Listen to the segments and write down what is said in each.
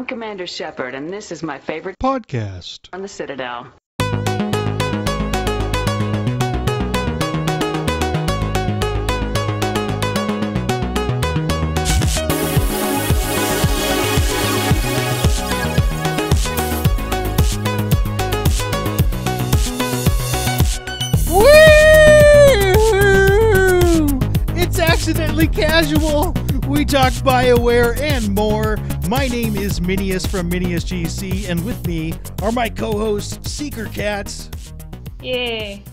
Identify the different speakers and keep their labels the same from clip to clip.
Speaker 1: I'm Commander Shepard, and this is my favorite
Speaker 2: podcast
Speaker 1: on the Citadel.
Speaker 2: Woo! It's accidentally casual. We talk BioWare and more. My name is Minius from Minius GC, and with me are my co-hosts Seeker Cats.
Speaker 3: Yay!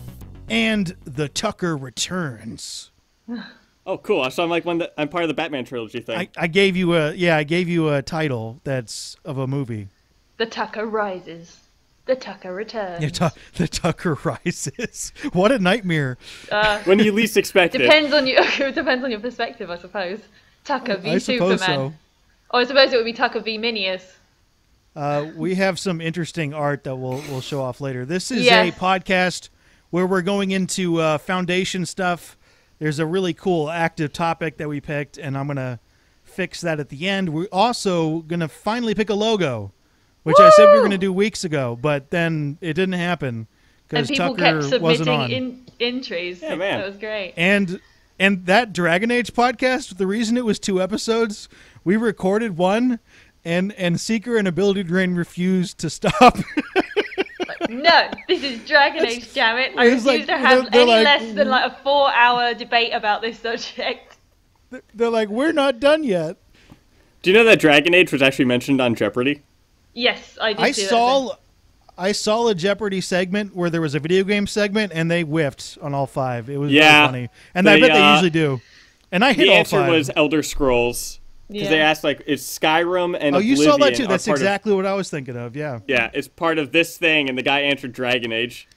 Speaker 2: And the Tucker Returns.
Speaker 4: Oh, cool! So I'm part of the Batman trilogy thing.
Speaker 2: I gave you a title that's of a movie.
Speaker 3: The Tucker Rises. The Tucker Returns.
Speaker 2: Yeah, the Tucker Rises. What a nightmare!
Speaker 4: When you least expect it.
Speaker 3: Depends on your perspective, I suppose. Tucker v
Speaker 2: I suppose
Speaker 3: Superman.
Speaker 2: so.
Speaker 3: Oh, I suppose it would be Tucker v Minius.
Speaker 2: We have some interesting art that we'll show off later. This is
Speaker 3: Yes.
Speaker 2: a podcast where we're going into Foundation stuff. There's a really cool active topic that we picked, and I'm going to fix that at the end. We're also going to finally pick a logo, which I said we were going to do weeks ago, but then it didn't happen
Speaker 3: And
Speaker 2: because
Speaker 3: people
Speaker 2: Tucker
Speaker 3: kept
Speaker 2: wasn't on.
Speaker 3: submitting entries.
Speaker 4: Yeah, man.
Speaker 3: That was great.
Speaker 2: And that Dragon Age podcast, the reason it was 2 episodes, we recorded one, and Seeker and Ability Drain refused to stop.
Speaker 3: No, this is Dragon Age, damn it. I
Speaker 2: It's
Speaker 3: refuse
Speaker 2: like-
Speaker 3: to have
Speaker 2: they're
Speaker 3: any
Speaker 2: like-
Speaker 3: less than a 4-hour debate about this subject.
Speaker 2: They're like, we're not done yet.
Speaker 4: Do you know that Dragon Age was actually mentioned on Jeopardy?
Speaker 3: Yes, I did see
Speaker 2: I saw a Jeopardy segment where there was a video game segment, and they whiffed on all 5. It was
Speaker 4: Yeah.
Speaker 2: really funny. And I bet they usually do. And I hit
Speaker 4: The
Speaker 2: all
Speaker 4: answer
Speaker 2: 5.
Speaker 4: was Elder Scrolls. Because they asked, is Skyrim and
Speaker 2: Oh, you
Speaker 4: Oblivion
Speaker 2: saw that too.
Speaker 4: are
Speaker 2: That's
Speaker 4: part of-
Speaker 2: exactly what I was thinking of, yeah.
Speaker 4: Yeah, it's part of this thing, and the guy answered Dragon Age.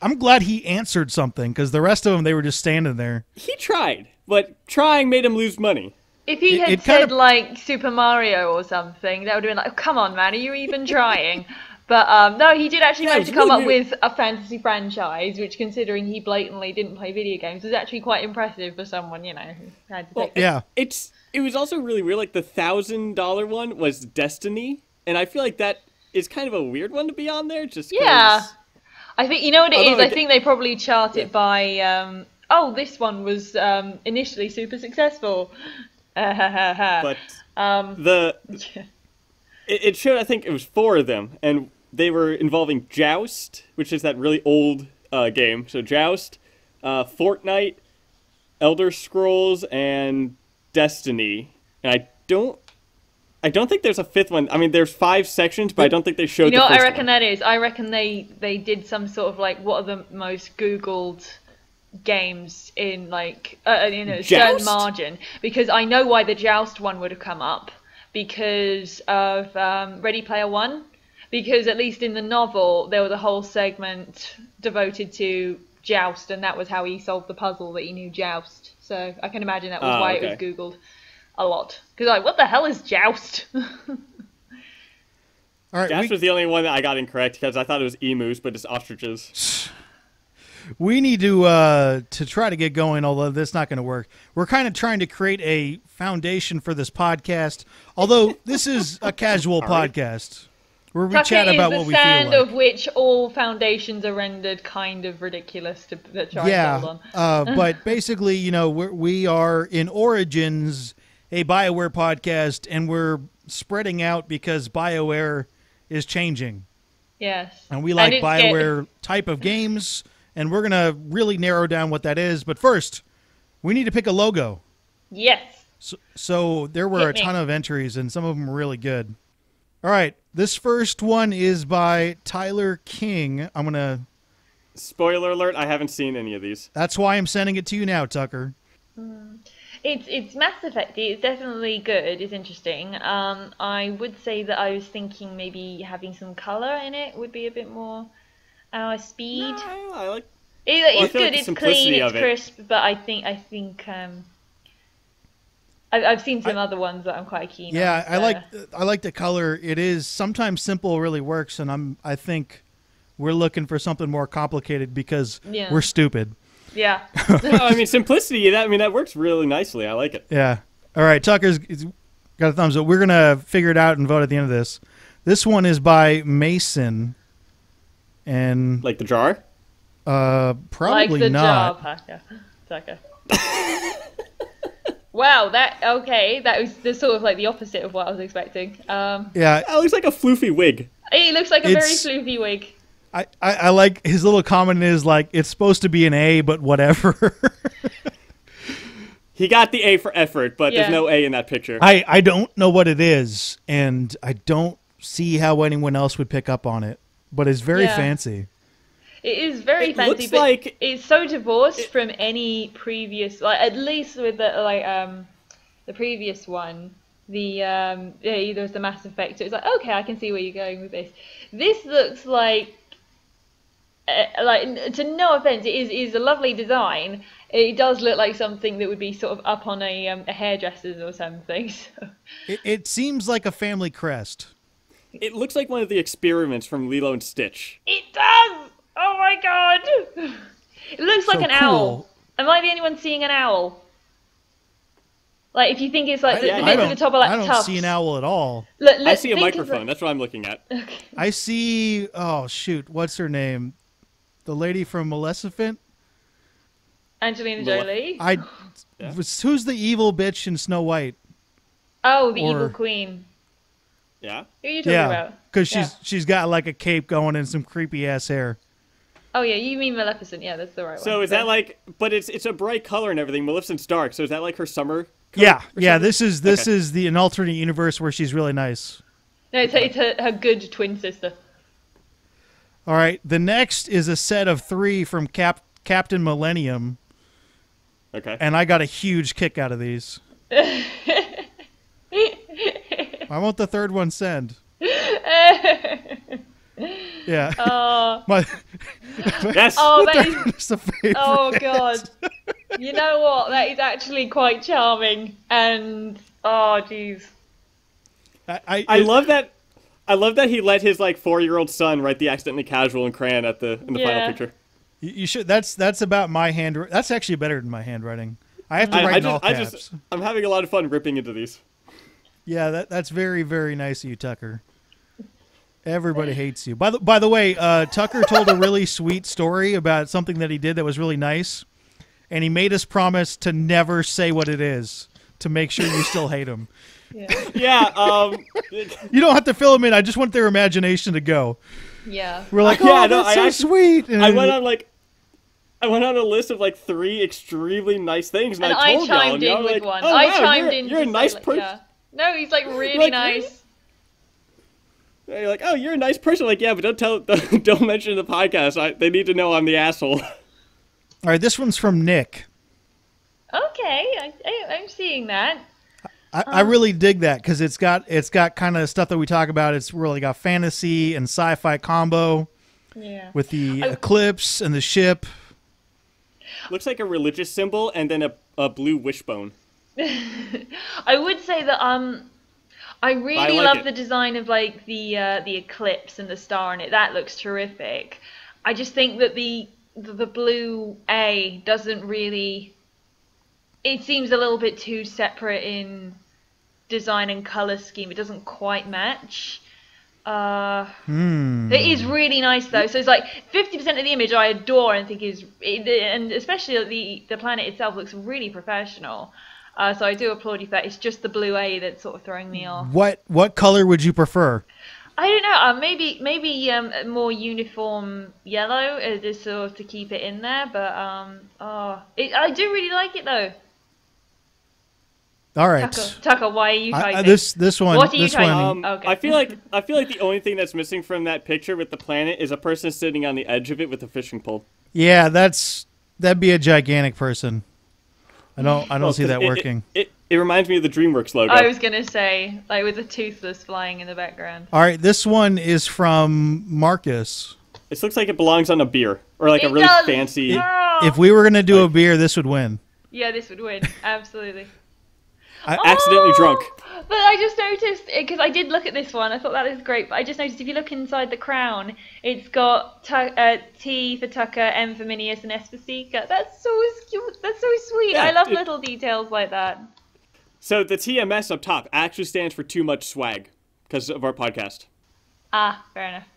Speaker 2: I'm glad he answered something, because the rest of them, they were just standing there.
Speaker 4: He tried, but trying made him lose money.
Speaker 3: If he had
Speaker 2: it
Speaker 3: said,
Speaker 2: kind of-
Speaker 3: like, Super Mario or something, that would have been like, oh, come on, man, are you even trying? But, no, he did actually manage to come up with a fantasy franchise, which, considering he blatantly didn't play video games, was actually quite impressive for someone, who had to take
Speaker 2: Yeah.
Speaker 4: It was also really weird. Like, the $1,000 one was Destiny, and I feel like that is kind of a weird one to be on there, just 'cause...
Speaker 3: Yeah. I think, you know what it is?
Speaker 4: Although
Speaker 3: I think they probably chart it by, this one was initially super successful.
Speaker 4: But it showed, I think it was 4 of them, and they were involving Joust, which is that really old game. So Joust, Fortnite, Elder Scrolls, and Destiny. And I don't think there's a 5th one. I mean, there's 5 sections, but I don't think they showed
Speaker 3: You know
Speaker 4: the
Speaker 3: what
Speaker 4: first
Speaker 3: I reckon
Speaker 4: one.
Speaker 3: that is? I reckon they did some sort of, like, what are the most Googled games in, like, a certain
Speaker 4: Joust?
Speaker 3: margin. Because I know why the Joust one would have come up. Because of Ready Player One. Because at least in the novel, there was a whole segment devoted to Joust, and that was how he solved the puzzle that he knew Joust. So I can imagine that was why it was Googled a lot. Because, like, what the hell is Joust?
Speaker 2: All right,
Speaker 4: Joust was the only one that I got incorrect, because I thought it was emus, but it's ostriches.
Speaker 2: we need to try to get going, although that's not going to work. We're kind of trying to create a foundation for this podcast, although this is a casual podcast where we chat about what we feel
Speaker 3: the sand
Speaker 2: like.
Speaker 3: of which all foundations are rendered kind of ridiculous to try and build on.
Speaker 2: But basically, we are in Origins, a BioWare podcast, and we're spreading out because BioWare is changing.
Speaker 3: Yes.
Speaker 2: And we like
Speaker 3: it's
Speaker 2: BioWare type of games, and we're going to really narrow down what that is. But first, we need to pick a logo.
Speaker 3: Yes.
Speaker 2: So there were a ton of entries, and some of them were really good. All right, this first one is by Tyler King. I'm going to...
Speaker 4: Spoiler alert, I haven't seen any of these.
Speaker 2: That's why I'm sending it to you now, Tucker.
Speaker 3: It's Mass Effect. It's definitely good. It's interesting. I would say that I was thinking maybe having some color in it would be a bit more our speed.
Speaker 4: No, I like...
Speaker 3: It's
Speaker 4: feel
Speaker 3: good.
Speaker 4: like the
Speaker 3: It's
Speaker 4: simplicity
Speaker 3: clean. It's
Speaker 4: of it.
Speaker 3: crisp. But I think I've seen some other ones that I'm quite keen on.
Speaker 2: Yeah,
Speaker 3: So.
Speaker 2: I like the color. It is sometimes simple really works, and I think we're looking for something more complicated because we're stupid.
Speaker 3: Yeah.
Speaker 4: No, I mean, simplicity, that works really nicely. I like it.
Speaker 2: Yeah. All right, Tucker's got a thumbs up. We're gonna figure it out and vote at the end of this. This one is by Mason, and
Speaker 4: Like the jar?
Speaker 2: probably
Speaker 3: like the
Speaker 2: not.
Speaker 3: jar packer. Tucker. Wow, that was the sort of like the opposite of what I was expecting.
Speaker 2: Yeah,
Speaker 4: That looks like a floofy wig.
Speaker 3: It looks like a very
Speaker 2: It's-
Speaker 3: floofy wig.
Speaker 2: I like his little comment is like it's supposed to be an A, but whatever.
Speaker 4: He got the A for effort, but
Speaker 3: Yeah.
Speaker 4: there's no A in that picture.
Speaker 2: I don't know what it is, and I don't see how anyone else would pick up on it. But it's very
Speaker 3: Yeah.
Speaker 2: fancy.
Speaker 3: It is very
Speaker 4: It
Speaker 3: fancy,
Speaker 4: looks
Speaker 3: but
Speaker 4: like-
Speaker 3: it's so divorced from any previous, like at least with the previous one, there was the Mass Effect. So it was like, okay, I can see where you're going with this. This looks like to no offense, it is a lovely design. It does look like something that would be sort of up on a hairdresser's or something. So.
Speaker 2: It seems like a family crest.
Speaker 4: It looks like one of the experiments from Lilo and Stitch.
Speaker 3: It does! Oh my god! It looks like
Speaker 2: So
Speaker 3: an
Speaker 2: cool.
Speaker 3: owl. Am I the only one seeing an owl? Like, if you think it's like the
Speaker 4: I
Speaker 3: bits at the top are like
Speaker 2: I don't
Speaker 3: tufts.
Speaker 2: see an owl at all.
Speaker 4: I see a
Speaker 3: think of
Speaker 4: microphone. That's what I'm looking at.
Speaker 2: I see. Oh shoot, what's her name? The lady from Maleficent.
Speaker 3: Angelina Jolie.
Speaker 4: Yeah.
Speaker 2: Who's the evil bitch in Snow White?
Speaker 3: Oh, the
Speaker 2: or-
Speaker 3: evil queen.
Speaker 4: Yeah?
Speaker 3: Who are you talking
Speaker 2: Yeah,
Speaker 3: about?
Speaker 2: because she's got like a cape going and some creepy ass hair.
Speaker 3: Oh yeah, you mean Maleficent? Yeah, that's the right one.
Speaker 4: So is that like, but it's a bright color and everything. Maleficent's dark, so is that like her summer coat
Speaker 2: Yeah,
Speaker 4: or
Speaker 2: yeah.
Speaker 4: something?
Speaker 2: This is an alternate universe where she's really nice.
Speaker 3: No, it's her good twin sister.
Speaker 2: All right, the next is a set of 3 from Captain Millennium,
Speaker 4: Okay.
Speaker 2: and I got a huge kick out of these. Why won't the third one send? Yeah. My,
Speaker 4: Yes!
Speaker 3: Oh, that is.
Speaker 2: it's a favorite.
Speaker 3: Oh god. You know what? That is actually quite charming. And oh jeez.
Speaker 4: I love that. I love that he let his like 4-year-old son write the accidentally casual in crayon in the
Speaker 3: Yeah.
Speaker 4: final picture.
Speaker 2: You should. That's about my hand. That's actually better than my handwriting. I have to write in all caps.
Speaker 4: I'm having a lot of fun ripping into these.
Speaker 2: Yeah, that's very, very nice of you, Tucker. Everybody hates you. By the way, Tucker told a really sweet story about something that he did that was really nice, and he made us promise to never say what it is to make sure you still hate him.
Speaker 3: Yeah.
Speaker 4: Yeah.
Speaker 2: You don't have to fill them in. I just want their imagination to go.
Speaker 3: Yeah.
Speaker 2: We're like,
Speaker 4: Yeah,
Speaker 2: oh,
Speaker 4: no,
Speaker 2: that's so
Speaker 4: I actually-
Speaker 2: sweet. And
Speaker 4: I went on a list of like 3 extremely nice things, and
Speaker 3: And
Speaker 4: I told y'all,
Speaker 3: chimed
Speaker 4: and y'all
Speaker 3: in
Speaker 4: were
Speaker 3: with
Speaker 4: like,
Speaker 3: one.
Speaker 4: "Oh,
Speaker 3: I
Speaker 4: wow,
Speaker 3: chimed in.
Speaker 4: You're a
Speaker 3: to
Speaker 4: nice
Speaker 3: say, like,
Speaker 4: person."
Speaker 3: yeah. No, he's like really
Speaker 4: Like,
Speaker 3: nice.
Speaker 4: You're like, "Oh, you're a nice person." Like, yeah, but don't mention the podcast. They need to know I'm the asshole.
Speaker 2: All right, this one's from Nick.
Speaker 3: Okay, I'm seeing that.
Speaker 2: I really dig that because it's got kind of stuff that we talk about. It's really got fantasy and sci-fi combo
Speaker 3: Yeah.
Speaker 2: with the eclipse and the ship.
Speaker 4: Looks like a religious symbol, and then a blue wishbone.
Speaker 3: I would say that I really
Speaker 4: like
Speaker 3: love
Speaker 4: it.
Speaker 3: the design of like the eclipse and the star in it. That looks terrific. I just think that the blue A doesn't really. It seems a little bit too separate in design and color scheme. It doesn't quite match. It is really nice though. So it's like 50% of the image I adore and think and especially the planet itself looks really professional. So I do applaud you for that. It's just the blue A that's sort of throwing me off.
Speaker 2: What color would you prefer?
Speaker 3: I don't know. Maybe a more uniform yellow, just sort of to keep it in there. But I do really like it though.
Speaker 2: All right.
Speaker 3: Tucker, why are you typing?
Speaker 2: This one.
Speaker 3: What are you
Speaker 2: this
Speaker 3: typing?
Speaker 2: one.
Speaker 3: Okay.
Speaker 4: I feel like the only thing that's missing from that picture with the planet is a person sitting on the edge of it with a fishing pole.
Speaker 2: Yeah, that'd be a gigantic person. I don't see that working.
Speaker 4: It reminds me of the DreamWorks logo.
Speaker 3: I was gonna say, like with the toothless flying in the background.
Speaker 2: All right, this one is from Marcus.
Speaker 4: It looks like it belongs on a beer or like a
Speaker 3: It
Speaker 4: really
Speaker 3: does.
Speaker 4: fancy.
Speaker 3: Oh!
Speaker 2: If we were gonna do a beer, this would win.
Speaker 3: Yeah, this would win. Absolutely.
Speaker 4: Accidentally drunk.
Speaker 3: But I just noticed, because I did look at this one, I thought that was great, but I just noticed if you look inside the crown, it's got T for Tucker, M for Minius, and S for Seeker. That's so cute. That's so sweet.
Speaker 4: Yeah,
Speaker 3: I love
Speaker 4: it-
Speaker 3: little details like that.
Speaker 4: So the TMS up top actually stands for too much swag because of our podcast.
Speaker 3: Ah, fair enough.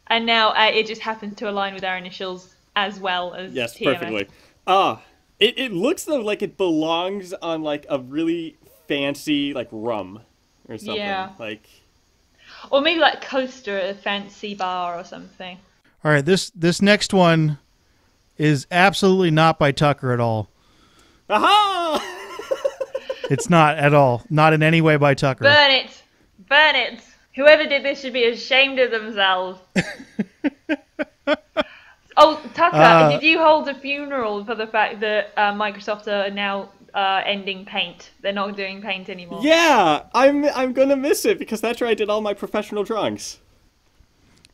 Speaker 3: And now it just happens to align with our initials as well as
Speaker 4: Yes,
Speaker 3: TMS.
Speaker 4: perfectly. It looks though like it belongs on like a really fancy like rum or something.
Speaker 3: Yeah.
Speaker 4: Like,
Speaker 3: or maybe like coaster at a fancy bar or something.
Speaker 2: All right, this next one is absolutely not by Tucker at all.
Speaker 4: aha!
Speaker 2: It's not at all. Not in any way by Tucker.
Speaker 3: Burn it! Burn it! Whoever did this should be ashamed of themselves. Oh, Tucker, did you hold a funeral for the fact that Microsoft are now ending Paint? They're not doing Paint anymore.
Speaker 4: Yeah, I'm gonna miss it because that's where I did all my professional drawings.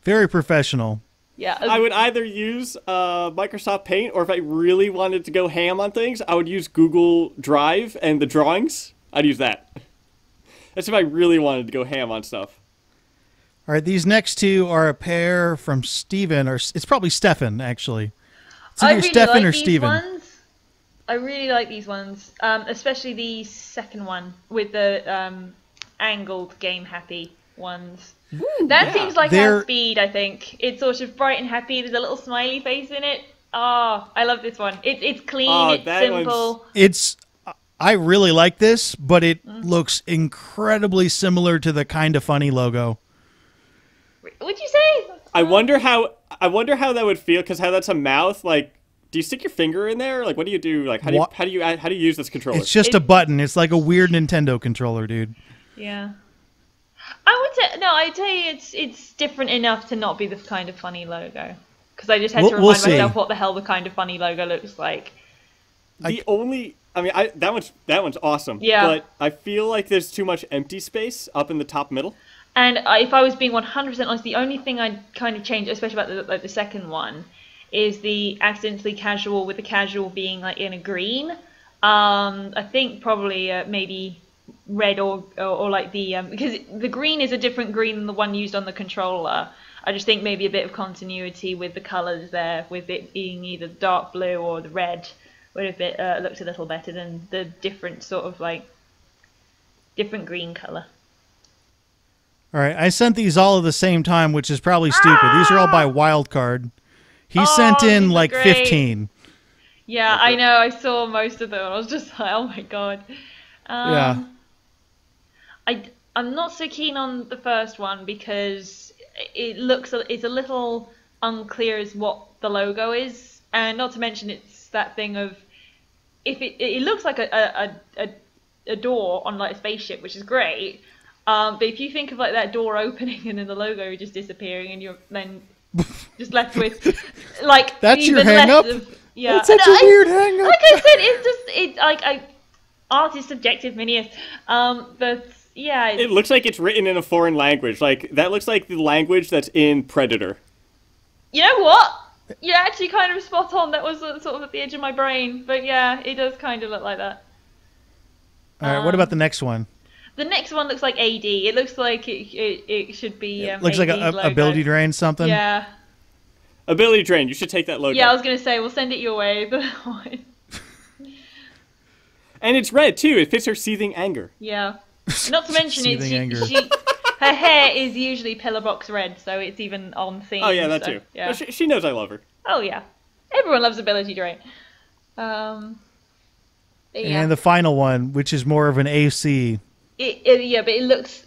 Speaker 2: Very professional.
Speaker 3: Yeah.
Speaker 4: I would either use Microsoft Paint, or if I really wanted to go ham on things, I would use Google Drive and the drawings. I'd use that. That's if I really wanted to go ham on stuff.
Speaker 2: All right, these next two are a pair from Steven, or it's probably Stefan, actually. It's either Stefan or Steven.
Speaker 3: I really like these ones, especially the second one with the angled game happy ones.
Speaker 4: Ooh,
Speaker 3: that
Speaker 4: yeah.
Speaker 3: seems like our speed, I think. It's sort of bright and happy. There's a little smiley face in it. Oh, I love this one. It's clean, it's simple.
Speaker 2: I really like this, but it looks incredibly similar to the Kinda Funny logo.
Speaker 3: What'd you say?
Speaker 4: I wonder how that would feel, because how that's a mouth. Like, do you stick your finger in there? Like, what do you do? Like, how do you use this controller?
Speaker 2: It's just a button. It's like a weird Nintendo controller, dude.
Speaker 3: Yeah. I'd tell you it's different enough to not be the Kind of Funny logo. Because I just had to remind myself what the hell the Kind of Funny logo looks like.
Speaker 4: That one's awesome.
Speaker 3: Yeah.
Speaker 4: But I feel like there's too much empty space up in the top middle.
Speaker 3: And if I was being 100% honest, the only thing I'd kind of change, especially about the second one, is the accidentally casual, with the casual being like in a green. I think probably maybe red or like the because the green is a different green than the one used on the controller. I just think maybe a bit of continuity with the colours there, with it being either dark blue or the red, would have looked a little better than the different sort of like different green colour.
Speaker 2: All right, I sent these all at the same time, which is probably stupid. These are all by Wildcard. He sent in like
Speaker 3: great.
Speaker 2: 15.
Speaker 3: Yeah, I know. I saw most of them. I was just like, oh my god.
Speaker 2: Yeah.
Speaker 3: I'm not so keen on the first one because it's a little unclear as what the logo is, and not to mention it's that thing of if it looks like a door on like a spaceship, which is great. But if you think of like that door opening and then the logo just disappearing, and you're then just left with like
Speaker 2: that's
Speaker 3: even
Speaker 2: your hang up.
Speaker 3: Yeah,
Speaker 2: that's such a weird hang up.
Speaker 3: Like I said, it's just art is subjective, Minius. But yeah,
Speaker 4: it looks like it's written in a foreign language. Like that looks like the language that's in Predator.
Speaker 3: You know what? You're actually kind of spot on. That was sort of at the edge of my brain. But yeah, it does kind of look like that.
Speaker 2: All right, what about the next one?
Speaker 3: The next one looks like AD. It looks like it should be.
Speaker 2: Looks like a ability drain something.
Speaker 3: Yeah.
Speaker 4: Ability drain. You should take that logo.
Speaker 3: Yeah, I was gonna say we'll send it your way, but.
Speaker 4: And it's red too. It fits her seething anger.
Speaker 3: Yeah. Not to mention
Speaker 2: Seething
Speaker 3: her hair is usually pillar box red, so it's even on theme.
Speaker 4: Oh yeah, that
Speaker 3: so,
Speaker 4: too.
Speaker 3: Yeah.
Speaker 4: No, she knows I love her.
Speaker 3: Oh yeah. Everyone loves ability drain. Yeah.
Speaker 2: And the final one, which is more of an AC.
Speaker 3: Yeah, but it looks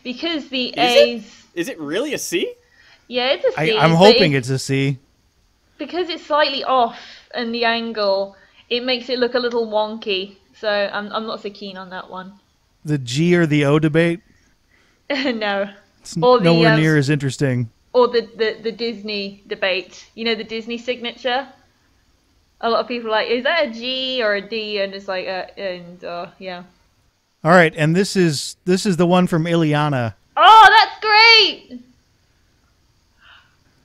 Speaker 3: because the A's.
Speaker 4: Is it really a C?
Speaker 3: Yeah, it's a C.
Speaker 2: I'm hoping it's a C.
Speaker 3: Because it's slightly off and the angle, it makes it look a little wonky. So I'm not so keen on that one.
Speaker 2: The G or the O debate?
Speaker 3: No.
Speaker 2: It's nowhere near as interesting.
Speaker 3: Or the Disney debate. You know, the Disney signature? A lot of people are like, is that a G or a D? And it's like, yeah.
Speaker 2: All right, and this is the one from Ileana.
Speaker 3: Oh, that's great!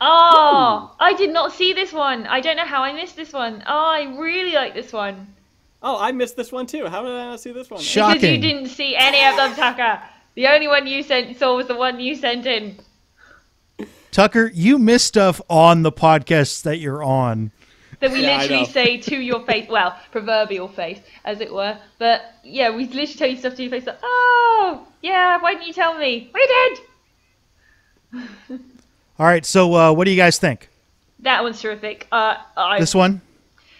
Speaker 3: Oh, ooh. I did not see this one. I don't know how I missed this one. Oh, I really like this one.
Speaker 4: Oh, I missed this one too. How did I not see this one?
Speaker 2: Shocking.
Speaker 3: Because you didn't see any of them, Tucker. The only one you saw was the one you sent in.
Speaker 2: Tucker, you miss stuff on the podcasts that you're on.
Speaker 3: that we
Speaker 4: Yeah, I
Speaker 3: literally
Speaker 4: know.
Speaker 3: say to your face, well, proverbial face, as it were. But yeah, we literally tell you stuff to your face like, oh, yeah, why didn't you tell me? We did!
Speaker 2: All right, so what do you guys think?
Speaker 3: That one's terrific.
Speaker 2: This one?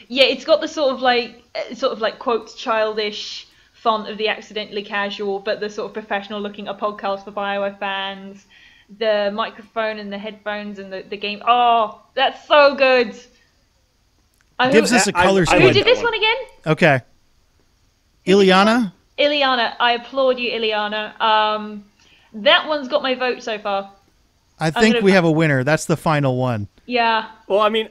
Speaker 3: Yeah, it's got the sort of like quotes childish font of the accidentally casual, but the sort of professional looking a podcast for BioWare fans. The microphone and the headphones and the game. Oh, that's so good.
Speaker 2: Gives us a color scheme.
Speaker 3: Who did this one again?
Speaker 2: Okay. Ileana?
Speaker 3: Ileana. I applaud you, Ileana. That one's got my vote so far.
Speaker 2: I think we have a winner. That's the final one.
Speaker 3: Yeah.
Speaker 4: Well, I mean,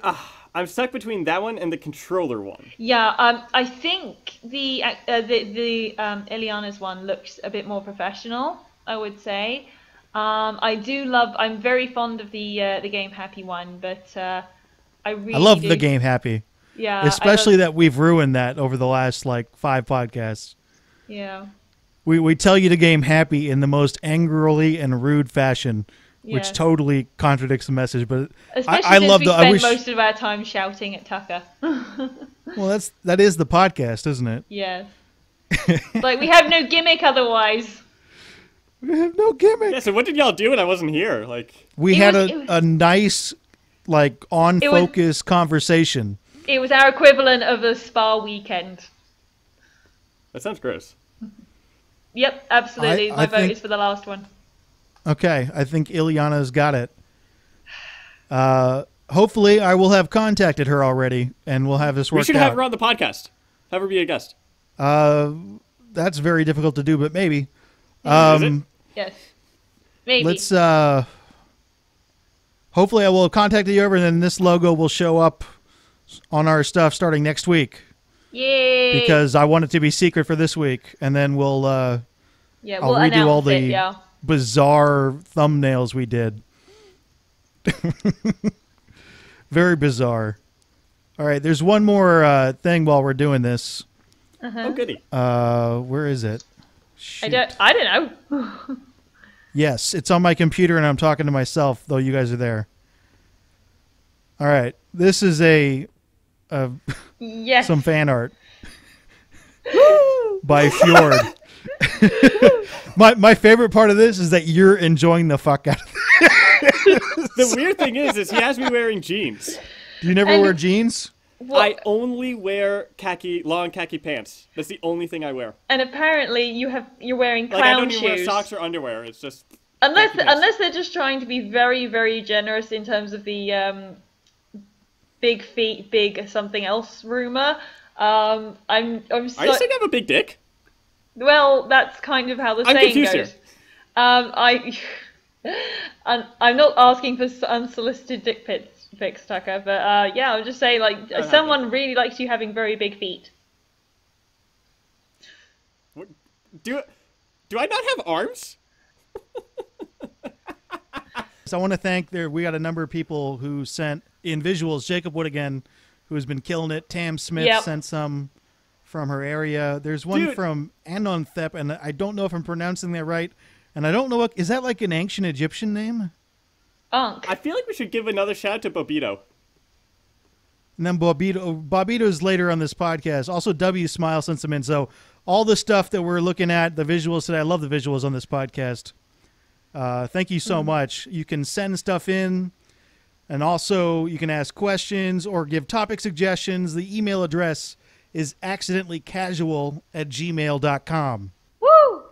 Speaker 4: I'm stuck between that one and the controller one.
Speaker 3: Yeah. I think the Ileana's one looks a bit more professional, I would say. I'm very fond of the Game Happy one, but I
Speaker 2: love the Game Happy.
Speaker 3: Yeah.
Speaker 2: Especially that we've ruined that over the last 5 podcasts.
Speaker 3: Yeah.
Speaker 2: We tell you to Game Happy in the most angrily and rude fashion, which
Speaker 3: Yeah.
Speaker 2: totally contradicts the message. But
Speaker 3: Especially
Speaker 2: I
Speaker 3: since
Speaker 2: love
Speaker 3: we
Speaker 2: the.
Speaker 3: spend
Speaker 2: I wish.
Speaker 3: most of our time shouting at Tucker.
Speaker 2: Well, that is the podcast, isn't it?
Speaker 3: Yes. Like we have no gimmick otherwise.
Speaker 2: We have no gimmick.
Speaker 4: Yeah, so what did y'all do when I wasn't here?
Speaker 2: We had a nice, on
Speaker 3: It was-
Speaker 2: focus conversation.
Speaker 3: It was our equivalent of a spa weekend.
Speaker 4: That sounds gross.
Speaker 3: Yep, absolutely.
Speaker 2: I
Speaker 3: My vote
Speaker 2: think-
Speaker 3: is for the last one.
Speaker 2: Okay, I think Ileana's got it. Hopefully, I will have contacted her already, and we'll have this worked
Speaker 4: We should
Speaker 2: out.
Speaker 4: have her on the podcast. Have her be a guest.
Speaker 2: That's very difficult to do, but maybe.
Speaker 4: Is it?
Speaker 3: Yes. Maybe.
Speaker 2: Let's. Hopefully, I will have contacted you over, and then this logo will show up on our stuff starting next week.
Speaker 3: Yay!
Speaker 2: Because I want it to be secret for this week, and then we'll.
Speaker 3: yeah,
Speaker 2: I'll
Speaker 3: we'll
Speaker 2: redo
Speaker 3: announce
Speaker 2: all the
Speaker 3: it, yeah.
Speaker 2: bizarre thumbnails we did. Very bizarre. All right, there's one more thing while we're doing this.
Speaker 4: Oh, goody.
Speaker 2: Where is it? Shoot.
Speaker 3: I don't know.
Speaker 2: Yes, it's on my computer, and I'm talking to myself, though you guys are there. All right, this is
Speaker 3: Yes.
Speaker 2: some fan art by Fjord. My favorite part of this is that you're enjoying the fuck out of it.
Speaker 4: The weird thing is he has me wearing jeans.
Speaker 2: Do you never
Speaker 3: And-
Speaker 2: wear jeans?
Speaker 4: I only wear long khaki pants. That's the only thing I wear.
Speaker 3: And apparently you're wearing clown
Speaker 4: I don't
Speaker 3: shoes.
Speaker 4: even wear socks or underwear. It's just
Speaker 3: Unless
Speaker 4: khaki pants.
Speaker 3: they're just trying to be very, very generous in terms of the big feet, big something else rumor. I'm
Speaker 4: Are you saying I have a big dick?
Speaker 3: Well, that's kind of how the
Speaker 4: I'm
Speaker 3: saying
Speaker 4: confused
Speaker 3: goes.
Speaker 4: here.
Speaker 3: I'm not asking for unsolicited dick pics, Tucker, but yeah, I'll just say someone really likes you having very big feet.
Speaker 4: Do I not have arms?
Speaker 2: So I want to thank we got a number of people who sent in visuals. Jacob Wood again, who has been killing it. Tam Smith
Speaker 3: Yep.
Speaker 2: sent some from her area. There's one
Speaker 4: Dude.
Speaker 2: from Amonthep, and I don't know if I'm pronouncing that right. And I don't know is that like an ancient Egyptian name?
Speaker 3: Unk.
Speaker 4: I feel like we should give another shout out to Bobito.
Speaker 2: And then Bobito's later on this podcast. Also, Wsmile sent some in. So all the stuff that we're looking at, the visuals today, I love the visuals on this podcast. Thank you so much. You can send stuff in, and also you can ask questions or give topic suggestions. The email address is accidentallycasual@gmail.com.
Speaker 3: Woo!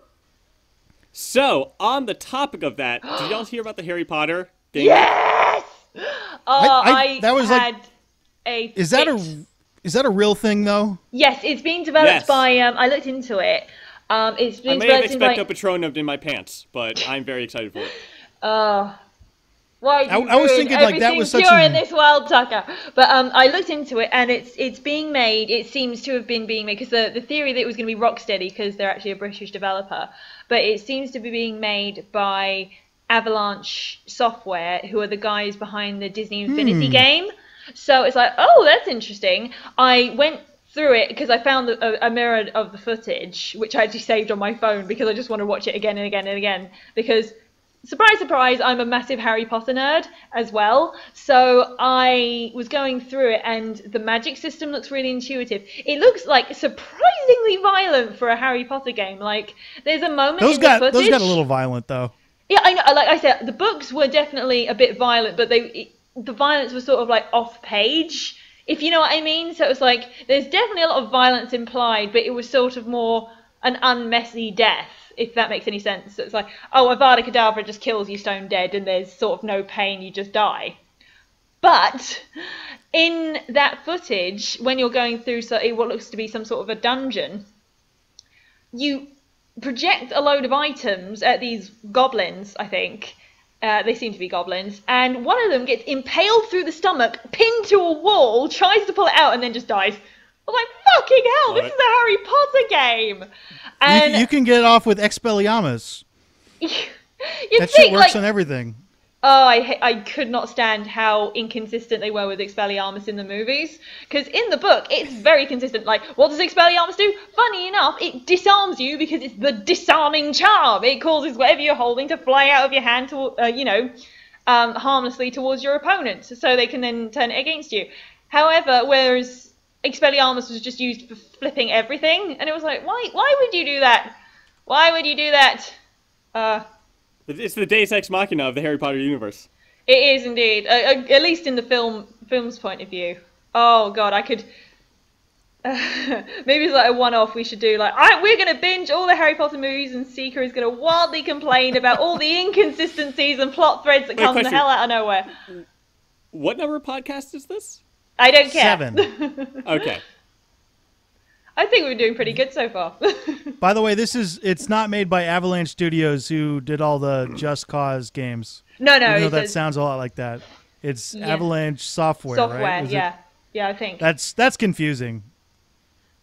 Speaker 4: So, on the topic of that, did y'all hear about the Harry Potter game?
Speaker 3: Yes!
Speaker 2: that was
Speaker 3: had a
Speaker 2: Is that
Speaker 3: fit.
Speaker 2: is that a real thing though?
Speaker 3: Yes, it's being developed
Speaker 4: Yes.
Speaker 3: by. I looked into it. It's
Speaker 4: I
Speaker 3: being
Speaker 4: may have
Speaker 3: developed by.
Speaker 4: expecto Patronum in my pants, but I'm very excited for it.
Speaker 3: Why
Speaker 2: I was thinking, like, that was such
Speaker 3: pure
Speaker 2: an-
Speaker 3: in this world, Tucker. But I looked into it, and it's being made. It seems to have been being made because the theory that it was going to be Rocksteady because they're actually a British developer, but it seems to be being made by Avalanche Software, who are the guys behind the Disney Infinity game. So it's like, oh, that's interesting. I went through it because I found a mirror of the footage, which I actually saved on my phone because I just want to watch it again and again and again because surprise, surprise, I'm a massive Harry Potter nerd as well. So I was going through it, and the magic system looks really intuitive. It looks like surprisingly violent for a Harry Potter game. Like, there's a moment in the footage.
Speaker 2: Those got a little violent, though.
Speaker 3: Yeah, I know. Like I said, the books were definitely a bit violent, but the violence was sort of like off page, if you know what I mean. So it was like, there's definitely a lot of violence implied, but it was sort of more an unmessy death, if that makes any sense. So it's like, oh, Avada Kedavra just kills you stone dead, and there's sort of no pain, you just die. But in that footage, when you're going through what looks to be some sort of a dungeon, you project a load of items at these goblins, I think. They seem to be goblins. And one of them gets impaled through the stomach, pinned to a wall, tries to pull it out, and then just dies. I was like, fucking hell, this is a Harry Potter game. And
Speaker 2: you can get off with Expelliarmus.
Speaker 3: You'd
Speaker 2: that
Speaker 3: think,
Speaker 2: shit works
Speaker 3: like,
Speaker 2: on everything.
Speaker 3: Oh, I could not stand how inconsistent they were with Expelliarmus in the movies. Because in the book, it's very consistent. Like, what does Expelliarmus do? Funny enough, it disarms you because it's the disarming charm. It causes whatever you're holding to fly out of your hand, harmlessly towards your opponent, so they can then turn it against you. However, whereas Expelliarmus was just used for flipping everything, and it was like, why would you do that? Why would you do that?
Speaker 4: It's the Deus Ex Machina of the Harry Potter universe.
Speaker 3: It is indeed, at least in the film's point of view. Oh god, I could. Maybe it's like a one-off. We should do like, we're gonna binge all the Harry Potter movies, and Seeker is gonna wildly complain about all the inconsistencies and plot threads that come the hell out of nowhere.
Speaker 4: What number of podcast is this?
Speaker 3: I don't care.
Speaker 2: 7.
Speaker 4: Okay.
Speaker 3: I think we're doing pretty good so far.
Speaker 2: By the way, it's not made by Avalanche Studios, who did all the Just Cause games.
Speaker 3: No.
Speaker 2: That sounds a lot like that. It's Avalanche Software, right?
Speaker 3: Yeah, I think.
Speaker 2: That's confusing.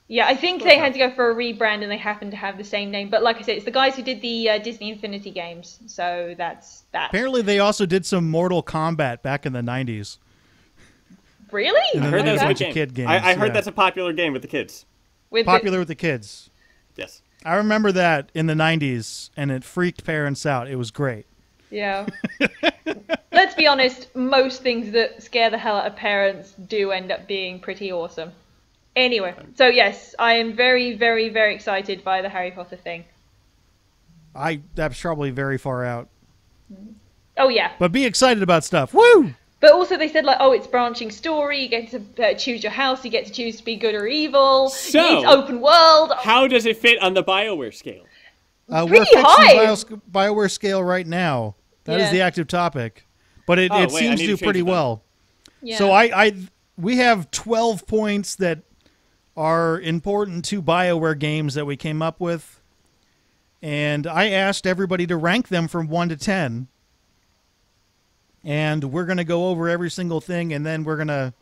Speaker 3: Yeah, I think they had to go for a rebrand, and they happen to have the same name. But like I said, it's the guys who did the Disney Infinity games, so that's that.
Speaker 2: Apparently, they also did some Mortal Kombat back in the 90s.
Speaker 3: Really?
Speaker 2: And
Speaker 4: I heard that was a
Speaker 2: bunch
Speaker 4: game.
Speaker 2: of kid games.
Speaker 4: I heard that's a popular game with the kids.
Speaker 2: Popular with the kids.
Speaker 4: Yes.
Speaker 2: I remember that in the 90s, and it freaked parents out. It was great.
Speaker 3: Yeah. Let's be honest, most things that scare the hell out of parents do end up being pretty awesome. Anyway, so yes, I am very, very, very excited by the Harry Potter thing.
Speaker 2: That's probably very far out.
Speaker 3: Oh, yeah.
Speaker 2: But be excited about stuff. Woo!
Speaker 3: But also they said, like, oh, it's branching story, you get to choose your house, you get to choose to be good or evil,
Speaker 4: So,
Speaker 3: it's open world.
Speaker 4: How does it fit on the BioWare scale?
Speaker 2: We're
Speaker 3: Pretty
Speaker 2: fixing
Speaker 3: high.
Speaker 2: BioWare scale right now. That is
Speaker 3: Yeah.
Speaker 2: the active topic. But it
Speaker 4: wait,
Speaker 2: seems
Speaker 4: I
Speaker 2: to
Speaker 4: need
Speaker 2: do
Speaker 4: to
Speaker 2: pretty
Speaker 4: change it
Speaker 2: well.
Speaker 3: Yeah.
Speaker 2: So we have 12 points that are important to BioWare games that we came up with. And I asked everybody to rank them from 1 to 10. And we're going to go over every single thing, and then we're going to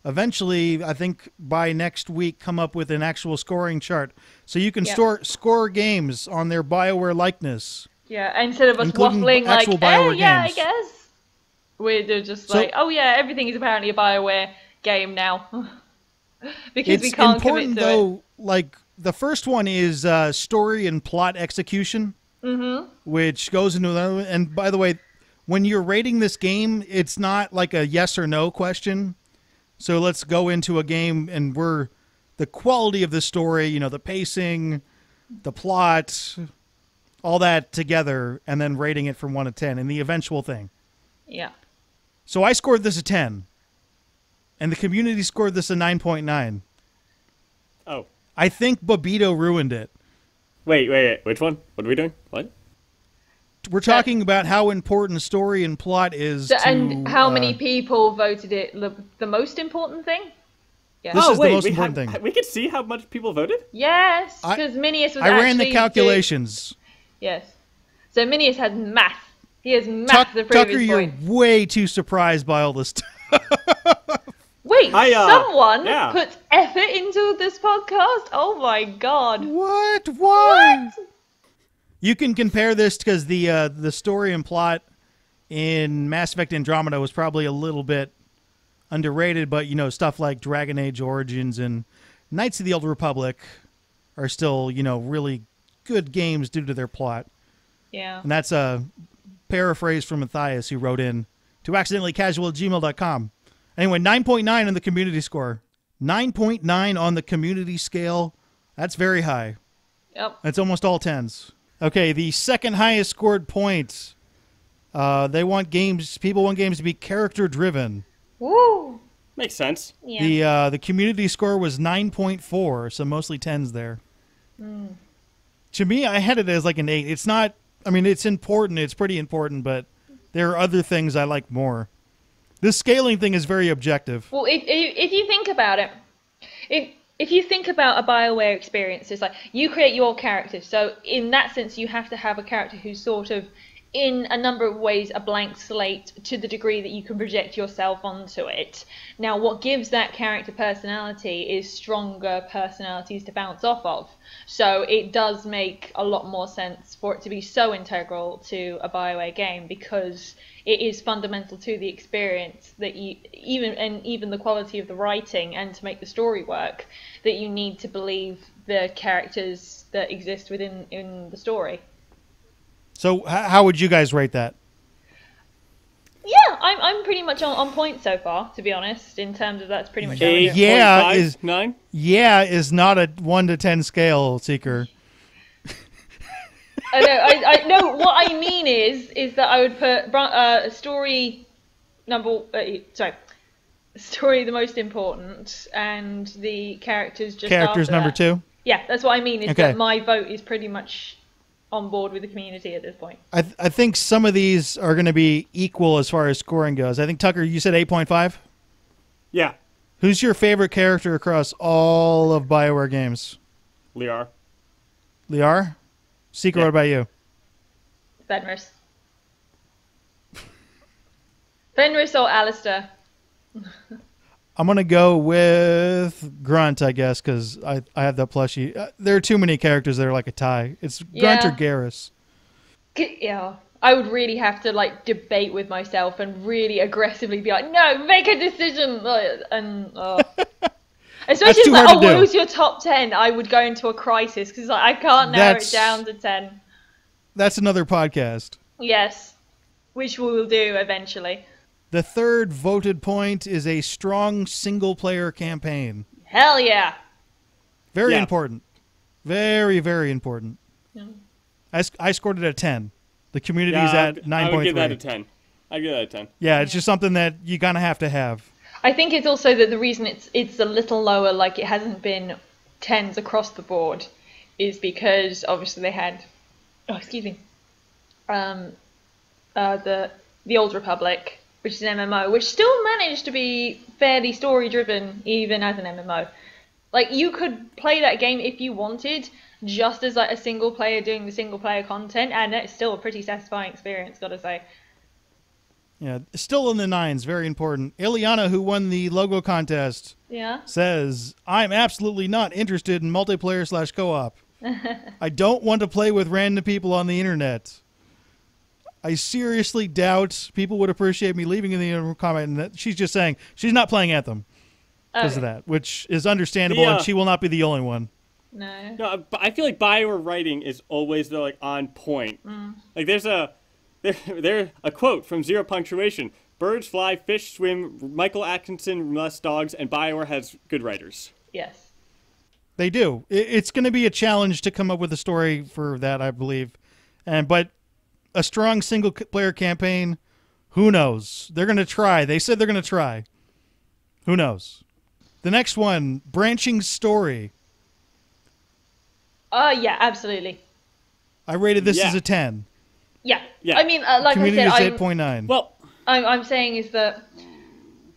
Speaker 2: eventually, I think by next week, come up with an actual scoring chart. So you can score games on their BioWare likeness.
Speaker 3: Yeah, instead of us
Speaker 2: including
Speaker 3: waffling like,
Speaker 2: actual BioWare
Speaker 3: yeah,
Speaker 2: games.
Speaker 3: I guess. We're just
Speaker 2: So-
Speaker 3: like, oh yeah, everything is apparently a BioWare game now. Because
Speaker 2: It's
Speaker 3: we can't
Speaker 2: important,
Speaker 3: commit to
Speaker 2: though,
Speaker 3: it.
Speaker 2: like, the first one is story and plot execution, which goes into the... And by the way, when you're rating this game, it's not like a yes or no question. So let's go into a game, and the quality of the story, the pacing, the plot, all that together, and then rating it from 1 to 10, and the eventual thing.
Speaker 3: Yeah.
Speaker 2: So I scored this a 10, and the community scored this a 9.9.
Speaker 4: Oh.
Speaker 2: I think Babito ruined it.
Speaker 4: Wait. Which one? What are we doing? What?
Speaker 2: We're talking about how important story and plot is to...
Speaker 3: And how many people voted it the most important thing? Yeah.
Speaker 2: This is the most
Speaker 4: we
Speaker 2: important thing.
Speaker 4: We could see how much people voted?
Speaker 3: Yes, because Minius was
Speaker 2: I ran the
Speaker 3: actually
Speaker 2: calculations.
Speaker 3: Yes. So Minius has math. He has math the previous
Speaker 2: Tucker, you're
Speaker 3: point.
Speaker 2: way too surprised by all this stuff.
Speaker 3: Wait, someone
Speaker 4: yeah.
Speaker 3: puts effort into this podcast? Oh my god.
Speaker 2: What? Why? You can compare this because the story and plot in Mass Effect Andromeda was probably a little bit underrated, but stuff like Dragon Age Origins and Knights of the Old Republic are still really good games due to their plot.
Speaker 3: Yeah.
Speaker 2: And that's paraphrase from Matthias, who wrote in to accidentallycasual@gmail.com. Anyway, 9.9 on the community score. 9.9 on the community scale. That's very high.
Speaker 3: Yep.
Speaker 2: That's almost all 10s. Okay, the second highest scored point. People want games to be character driven.
Speaker 3: Woo!
Speaker 4: Makes sense.
Speaker 3: Yeah.
Speaker 2: The community score was 9.4, so mostly 10s there. To me, I had it as like an 8. It's not, I mean, it's important. It's pretty important, but there are other things I like more. This scaling thing is very objective.
Speaker 3: Well, if you think about it, if you think about a BioWare experience, it's like you create your character. So in that sense, you have to have a character who's sort of, in a number of ways, a blank slate to the degree that you can project yourself onto it. Now, what gives that character personality is stronger personalities to bounce off of. So it does make a lot more sense for it to be so integral to a BioWare game, because it is fundamental to the experience that you, even the quality of the writing, and to make the story work, that you need to believe the characters that exist in the story.
Speaker 2: So how would you guys rate that?
Speaker 3: Yeah, I'm pretty much on point so far, to be honest, in terms of that's pretty much how I do it.
Speaker 2: Yeah
Speaker 4: 8.5,
Speaker 2: is
Speaker 4: 9?
Speaker 2: Yeah is not a 1 to 10 scale, Seeker.
Speaker 3: I know. What I mean is that I would put story story the most important, and the characters just
Speaker 2: Characters
Speaker 3: after
Speaker 2: number
Speaker 3: that.
Speaker 2: 2?
Speaker 3: Yeah, that's what I mean. Is
Speaker 2: Okay.
Speaker 3: that my vote is pretty much on board with the community at this point.
Speaker 2: I think some of these are going to be equal as far as scoring goes. I think, Tucker, you said 8.5?
Speaker 4: Yeah.
Speaker 2: Who's your favorite character across all of BioWare games?
Speaker 4: Liar.
Speaker 2: Liar? Seeker,
Speaker 4: Yeah.
Speaker 2: what about you?
Speaker 3: Fenris. Fenris or Alistair?
Speaker 2: I'm going to go with Grunt, I guess, because I have that plushie. There are too many characters that are like a tie. It's Grunt or Garrus.
Speaker 3: Yeah. I would really have to like debate with myself and really aggressively be like, no, make a decision. And especially if
Speaker 2: too
Speaker 3: like,
Speaker 2: hard to
Speaker 3: what
Speaker 2: do.
Speaker 3: was your top 10? I would go into a crisis because like, I can't narrow it down to 10.
Speaker 2: That's another podcast.
Speaker 3: Yes, which we will do eventually.
Speaker 2: The third voted point is a strong single-player campaign.
Speaker 3: Hell yeah.
Speaker 2: Very
Speaker 4: Yeah.
Speaker 2: important. Very, very important.
Speaker 3: Yeah.
Speaker 2: I scored it at 10. The community's
Speaker 4: Yeah,
Speaker 2: at 9.3.
Speaker 4: I would give that a 10. I'd give that a 10.
Speaker 2: Yeah, it's just something that you kind of have to have.
Speaker 3: I think it's also that the reason it's a little lower, like it hasn't been 10s across the board, is because obviously they had, the Old Republic, which is an MMO, which still managed to be fairly story-driven even as an MMO. Like, you could play that game if you wanted, just as like a single player doing the single player content, and it's still a pretty satisfying experience, gotta say.
Speaker 2: Yeah, still in the 9s, very important. Ileana, who won the logo contest,
Speaker 3: Yeah.
Speaker 2: says, I'm absolutely not interested in multiplayer/co-op. I don't want to play with random people on the internet. I seriously doubt people would appreciate me leaving in the comment. And that she's just saying she's not playing Anthem because of that, which is understandable, and she will not be the only one.
Speaker 3: No.
Speaker 4: No, but I feel like BioWare writing is always like on point. Like there's a quote from Zero Punctuation: "Birds fly, fish swim. Michael Atkinson loves dogs, and BioWare has good writers."
Speaker 3: Yes.
Speaker 2: They do. It's going to be a challenge to come up with a story for that, I believe, but a strong single-player campaign, who knows? They're going to try. They said they're going to try. Who knows? The next one, branching story.
Speaker 3: Yeah, absolutely.
Speaker 2: I rated this
Speaker 4: Yeah.
Speaker 2: as a 10.
Speaker 3: Yeah.
Speaker 4: Yeah.
Speaker 3: I mean, like
Speaker 2: Community
Speaker 3: I
Speaker 2: is
Speaker 3: said,
Speaker 2: 8.9.
Speaker 4: Well,
Speaker 3: I'm saying is that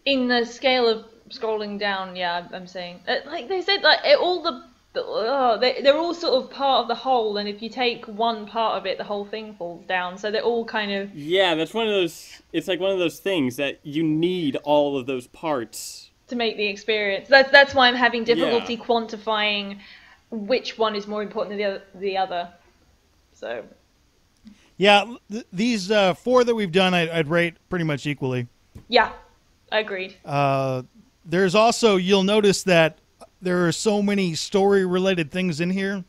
Speaker 3: in the scale of scrolling down, yeah, I'm saying like they said, like they're all sort of part of the whole, and if you take one part of it, the whole thing falls down. So they're all kind of
Speaker 4: yeah, that's one of those. It's like one of those things that you need all of those parts
Speaker 3: to make the experience. That's why I'm having difficulty quantifying which one is more important than the other. So
Speaker 2: Yeah, these 4 that we've done, I'd rate pretty much equally.
Speaker 3: yeah, agreed.
Speaker 2: There's also, you'll notice that there are so many story-related things in here.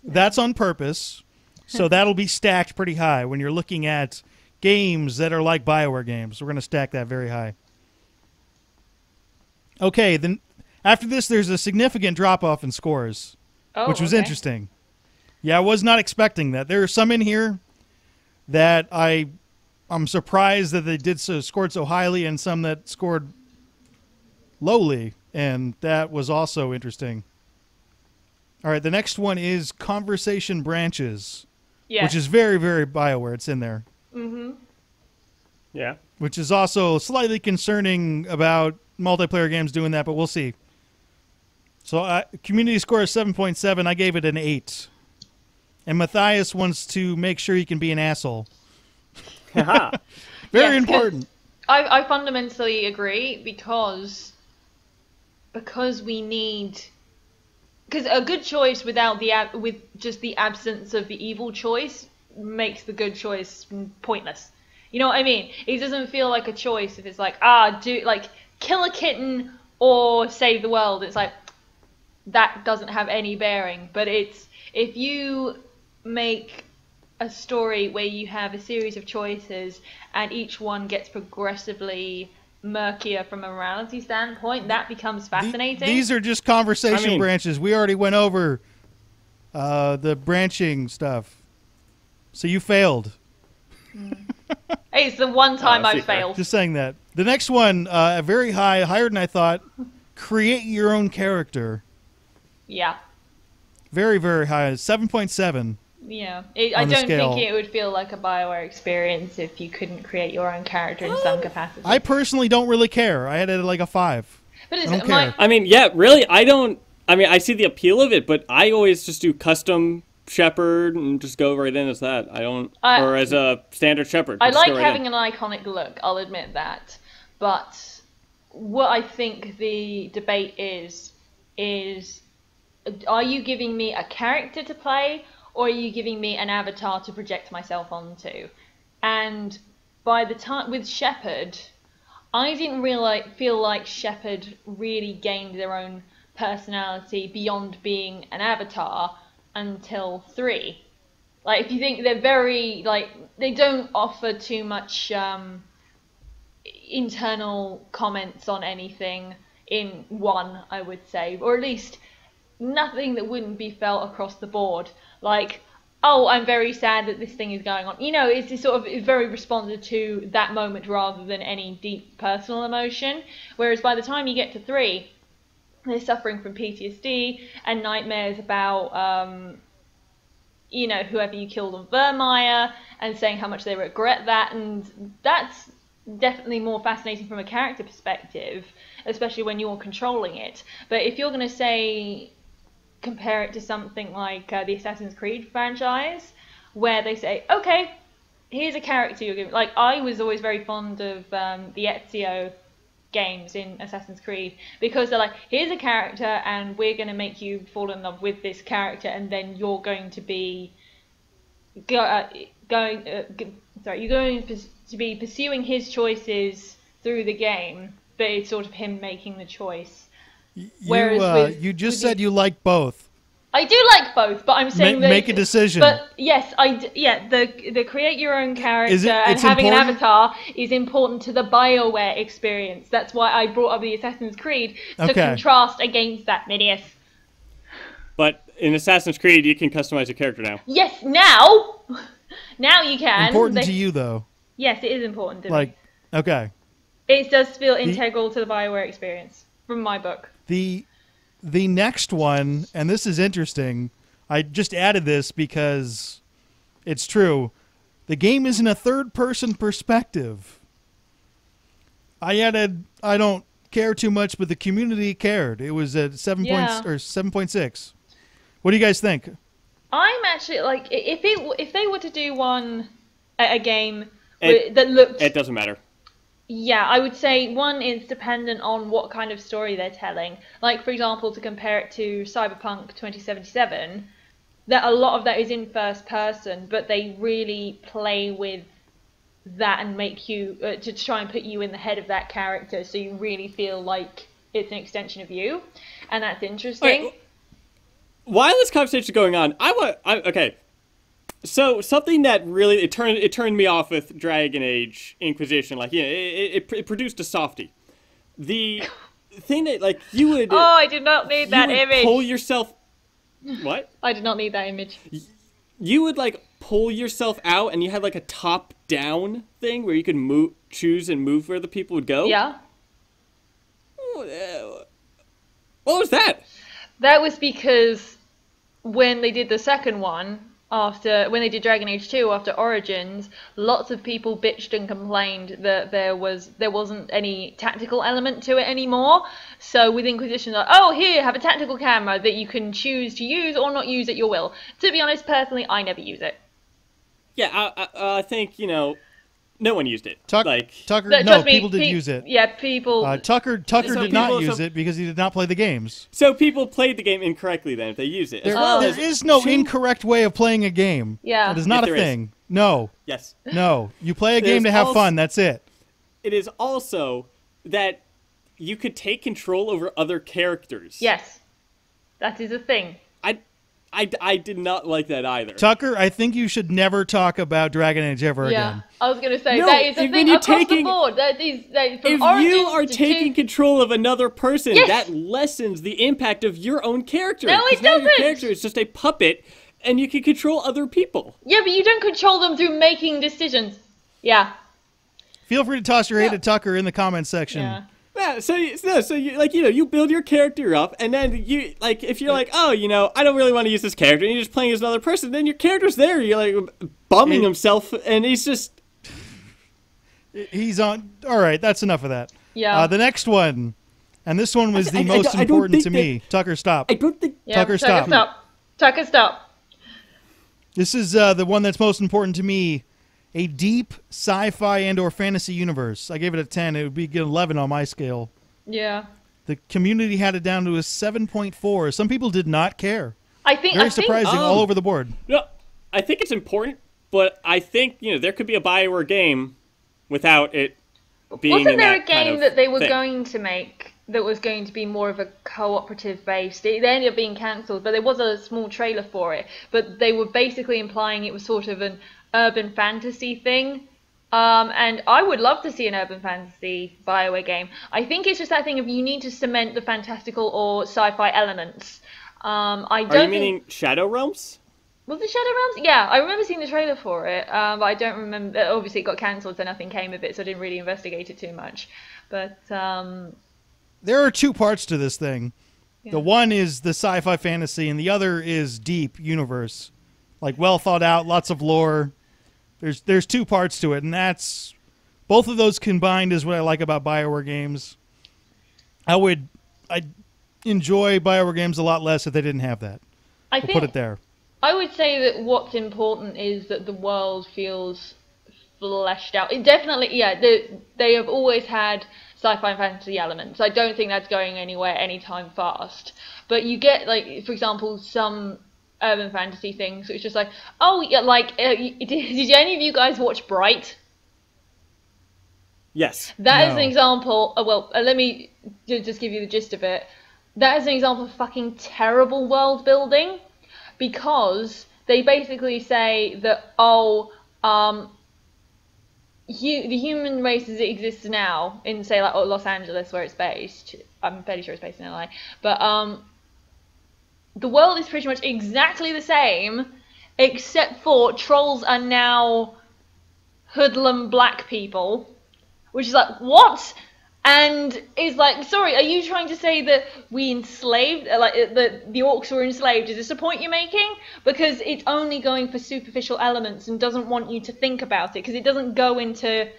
Speaker 2: That's on purpose. So that'll be stacked pretty high when you're looking at games that are like BioWare games. We're going to stack that very high. Okay, then after this, there's a significant drop-off in scores, which was interesting. Yeah, I was not expecting that. There are some in here that I'm surprised that they scored so highly, and some that scored lowly, and that was also interesting. All right, the next one is Conversation Branches, which is very, very BioWare. It's in there.
Speaker 3: Mm-hmm.
Speaker 4: Yeah.
Speaker 2: Which is also slightly concerning about multiplayer games doing that, but we'll see. So community score is 7.7. I gave it an 8. And Matthias wants to make sure he can be an asshole. Very important.
Speaker 3: I fundamentally agree because we need... Because a good choice with just the absence of the evil choice makes the good choice pointless. You know what I mean? It doesn't feel like a choice if it's like, kill a kitten or save the world. It's like, that doesn't have any bearing. But it's, if you make a story where you have a series of choices and each one gets progressively murkier from a morality standpoint, that becomes fascinating.
Speaker 2: These are just conversation branches. We already went over the branching stuff. So you failed.
Speaker 3: Hey, it's the one time I've failed.
Speaker 2: Just saying that. The next one, very high, higher than I thought. Create your own character.
Speaker 3: Yeah.
Speaker 2: Very, very high. 7.7.
Speaker 3: Yeah. I don't think it would feel like a BioWare experience if you couldn't create your own character in some capacity.
Speaker 2: I personally don't really care. I had it at like a 5.
Speaker 3: But
Speaker 2: I don't care.
Speaker 4: I mean, yeah, really, I see the appeal of it, but I always just do custom shepherd and just go right in as that. I don't, or as a standard shepherd.
Speaker 3: I like having an iconic look, I'll admit that. But what I think the debate is are you giving me a character to play, or are you giving me an avatar to project myself onto? And by the time with Shepherd, I didn't really feel like Shepherd really gained their own personality beyond being an avatar until 3. Like, if you think they're very, like, they don't offer too much internal comments on anything in 1, I would say, or at least nothing that wouldn't be felt across the board. Like, oh, I'm very sad that this thing is going on. You know, it's sort of very responsive to that moment rather than any deep personal emotion. Whereas by the time you get to 3, they're suffering from PTSD and nightmares about, whoever you killed on Vermeer, and saying how much they regret that. And that's definitely more fascinating from a character perspective, especially when you're controlling it. But if you're going to compare it to something like the Assassin's Creed franchise, where they say, okay, here's a character you're giving. Like, I was always very fond of the Ezio games in Assassin's Creed, because they're like, here's a character and we're going to make you fall in love with this character, and then you're going to be pursuing his choices through the game, but it's sort of him making the choice.
Speaker 2: You just said you like both.
Speaker 3: I do like both, but I'm saying
Speaker 2: make a decision.
Speaker 3: But yes, the create your own character and having an avatar is important to the BioWare experience. That's why I brought up the Assassin's Creed to contrast against that, Minius.
Speaker 4: But in Assassin's Creed, you can customize your character now.
Speaker 3: Yes, now you can.
Speaker 2: Important to you, though.
Speaker 3: Yes, it is important to me.
Speaker 2: Okay.
Speaker 3: It does feel integral to the BioWare experience, from my book.
Speaker 2: The next one, and this is interesting, I just added this because it's true. The game is in a third-person perspective. I don't care too much, but the community cared. It was at 7.6. What do you guys think?
Speaker 3: I'm actually, like, if they were to do a game that looked...
Speaker 4: It doesn't matter.
Speaker 3: Yeah, I would say 1 is dependent on what kind of story they're telling. Like, for example, to compare it to Cyberpunk 2077, that a lot of that is in first person, but they really play with that and make you to try and put you in the head of that character, so you really feel like it's an extension of you, and that's interesting.
Speaker 4: While this conversation is going on, okay. So something that really it turned me off with Dragon Age Inquisition, like it produced a softie. The thing that like you would
Speaker 3: Oh, I did not need that image.
Speaker 4: Pull yourself. What?
Speaker 3: I did not need that image.
Speaker 4: You would like pull yourself out, and you had like a top-down thing where you could choose and move where the people would go.
Speaker 3: Yeah.
Speaker 4: What was that?
Speaker 3: That was because when they did the second one, when they did Dragon Age 2 after Origins, lots of people bitched and complained that there wasn't any tactical element to it anymore. So with Inquisition, like, oh, here, have a tactical camera that you can choose to use or not use at your will. To be honest, personally, I never use it.
Speaker 4: Yeah, I think, no one used it.
Speaker 2: Tucker, people did use it.
Speaker 3: Yeah, people.
Speaker 2: Tucker did not use it because he did not play the games.
Speaker 4: So people played the game incorrectly then if they use it.
Speaker 2: There is no incorrect way of playing a game.
Speaker 3: Yeah.
Speaker 2: That is not a thing. No.
Speaker 4: Yes.
Speaker 2: No. You play a game to have fun. That's it.
Speaker 4: It is also that you could take control over other characters.
Speaker 3: Yes. That is a thing.
Speaker 4: I did not like that either.
Speaker 2: Tucker, I think you should never talk about Dragon Age ever again.
Speaker 3: I was going to say,
Speaker 4: No,
Speaker 3: that is a thing across the board. That is from
Speaker 4: if
Speaker 3: Origins
Speaker 4: you are taking control of another person,
Speaker 3: Yes.
Speaker 4: that lessens the impact of your own character.
Speaker 3: No, it
Speaker 4: 'Cause now your
Speaker 3: doesn't.
Speaker 4: character is just a puppet, and you can control other people.
Speaker 3: Yeah, but you don't control them through making decisions. Yeah.
Speaker 2: Feel free to toss your hate at Tucker in the comments section.
Speaker 3: Yeah.
Speaker 4: Yeah, so you build your character up, and then you like if you're like, oh, I don't really want to use this character, and you're just playing as another person, then your character's there, you're like bumming himself, and he's just
Speaker 2: he's on. All right, that's enough of that.
Speaker 3: Yeah.
Speaker 2: The next one, and this one was the most important to me. Tucker, stop.
Speaker 4: I don't think
Speaker 2: Tucker, stop.
Speaker 3: Tucker, stop.
Speaker 2: This is the one that's most important to me. A deep sci-fi and/or fantasy universe. I gave it a 10. It would be an 11 on my scale.
Speaker 3: Yeah.
Speaker 2: The community had it down to a 7.4. Some people did not care.
Speaker 3: Very
Speaker 2: surprising all over the board.
Speaker 4: No, I think it's important, but I think there could be a BioWare game without it being.
Speaker 3: Wasn't there a
Speaker 4: kind
Speaker 3: game
Speaker 4: of
Speaker 3: that they were
Speaker 4: thing.
Speaker 3: going to make that was going to be more of a cooperative based? It ended up being cancelled, but there was a small trailer for it. But they were basically implying it was sort of an urban fantasy thing. And I would love to see an urban fantasy BioWare game. I think it's just that thing of you need to cement the fantastical or sci-fi elements. Are you
Speaker 4: meaning Shadow Realms?
Speaker 3: Was it Shadow Realms? Yeah, I remember seeing the trailer for it, but I don't remember. Obviously, it got cancelled, so nothing came of it, so I didn't really investigate it too much. But
Speaker 2: there are two parts to this thing. Yeah. The one is the sci-fi fantasy, and the other is deep universe, like well thought out, lots of lore. There's two parts to it, and that's both of those combined is what I like about BioWare games. I enjoy BioWare games a lot less if they didn't have that. We'll put it there.
Speaker 3: I would say that what's important is that the world feels fleshed out. It definitely, yeah, they have always had sci-fi and fantasy elements. I don't think that's going anywhere anytime fast. But you get, like, for example, some urban fantasy things. So it's just like, oh, yeah, like, did any of you guys watch Bright?
Speaker 4: Yes.
Speaker 3: That is an example. Let me just give you the gist of it. That is an example of fucking terrible world building, because they basically say that the human race as it exists now in, say, like Los Angeles, where it's based. I'm fairly sure it's based in LA, but the world is pretty much exactly the same, except for trolls are now hoodlum black people, which is like, what? And it's like, sorry, are you trying to say that we enslaved, like that the orcs were enslaved? Is this a point you're making? Because it's only going for superficial elements and doesn't want you to think about it, because it doesn't go into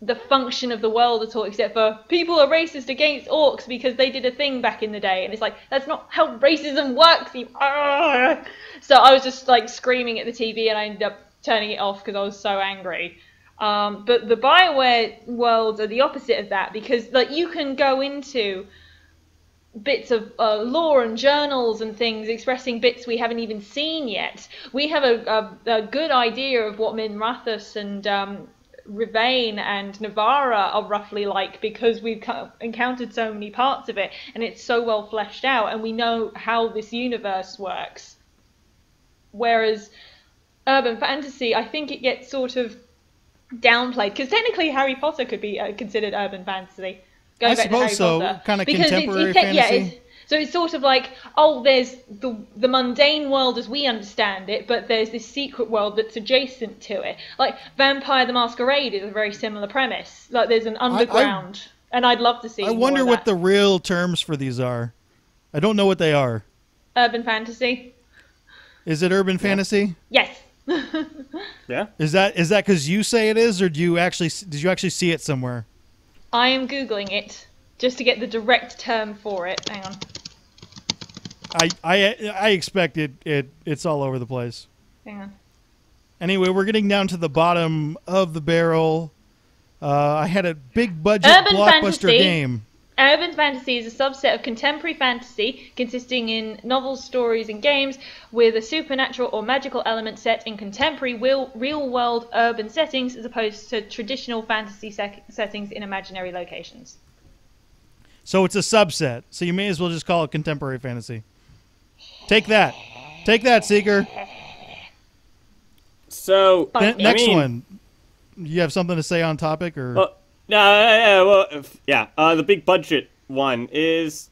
Speaker 3: the function of the world at all, except for people are racist against orcs because they did a thing back in the day. And it's like, that's not how racism works. So I was just like screaming at the TV, and I ended up turning it off because I was so angry. But the BioWare worlds are the opposite of that, because like you can go into bits of lore and journals and things expressing bits we haven't even seen yet. We have a good idea of what Minrathous and Rivain and Navara are roughly like, because we've encountered so many parts of it, and it's so well fleshed out, and we know how this universe works. Whereas urban fantasy, I think it gets sort of downplayed because technically Harry Potter could be considered urban fantasy.
Speaker 2: I suppose so. Kind of contemporary fantasy.
Speaker 3: So it's sort of like, oh, there's the mundane world as we understand it, but there's this secret world that's adjacent to it. Like Vampire the Masquerade is a very similar premise. Like there's an underground, and I'd love to see.
Speaker 2: I wonder what the real terms for these are. I don't know what they are.
Speaker 3: Urban fantasy.
Speaker 2: Is it urban fantasy?
Speaker 3: Yes.
Speaker 4: Yeah.
Speaker 2: Is that because you say it is, or did you actually see it somewhere?
Speaker 3: I am Googling it just to get the direct term for it. Hang on.
Speaker 2: I expect it's all over the place.
Speaker 3: Hang on.
Speaker 2: Anyway, we're getting down to the bottom of the barrel. I had a big budget blockbuster game.
Speaker 3: Urban fantasy is a subset of contemporary fantasy consisting in novels, stories, and games with a supernatural or magical element set in contemporary real-world urban settings as opposed to traditional fantasy settings in imaginary locations.
Speaker 2: So it's a subset. So you may as well just call it contemporary fantasy. Take that. Take that, Seeker.
Speaker 4: So,
Speaker 2: next one. You have something to say on topic, or?
Speaker 4: The big budget one is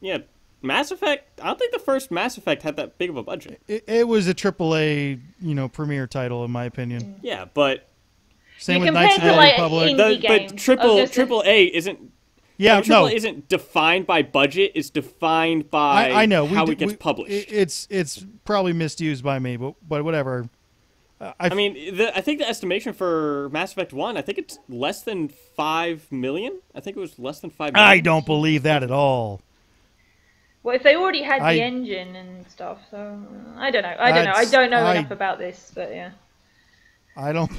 Speaker 4: Mass Effect. I don't think the first Mass Effect had that big of a budget.
Speaker 2: It was a AAA, premier title in my opinion.
Speaker 4: Yeah, but
Speaker 2: same with Knights of the Old Republic.
Speaker 4: But triple A isn't.
Speaker 2: Yeah,
Speaker 4: AAA isn't defined by budget. It's defined by
Speaker 2: I know
Speaker 4: how it gets published.
Speaker 2: It's probably misused by me, but whatever.
Speaker 4: I think the estimation for Mass Effect 1, I think it's less than 5 million. I think it was less than 5 million.
Speaker 2: I don't believe that at all.
Speaker 3: Well, if they already had the engine and stuff, so I don't know. I don't know enough about this, but yeah.
Speaker 2: I don't.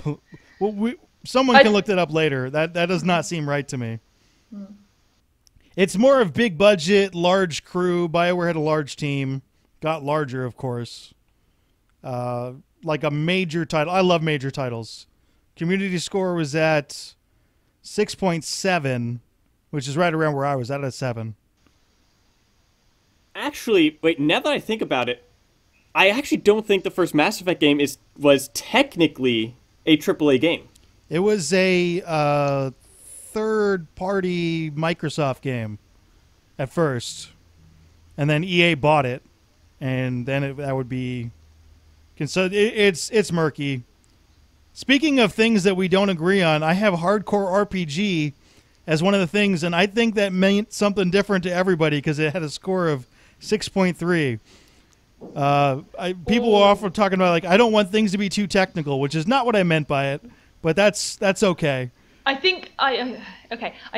Speaker 2: Well, someone can look that up later. That does not seem right to me. It's more of big budget, large crew. BioWare had a large team. Got larger, of course. Like a major title. I love major titles. Community score was at 6.7, which is right around where I was at 7.
Speaker 4: Actually, wait, now that I think about it, I actually don't think the first Mass Effect game was technically a AAA game.
Speaker 2: It was a third-party Microsoft game at first, and then EA bought it, and then that would be. So it's murky. Speaking of things that we don't agree on, I have hardcore RPG as one of the things, and I think that meant something different to everybody because it had a score of 6.3. People were often talking about I don't want things to be too technical, which is not what I meant by it, but that's okay.
Speaker 3: I think I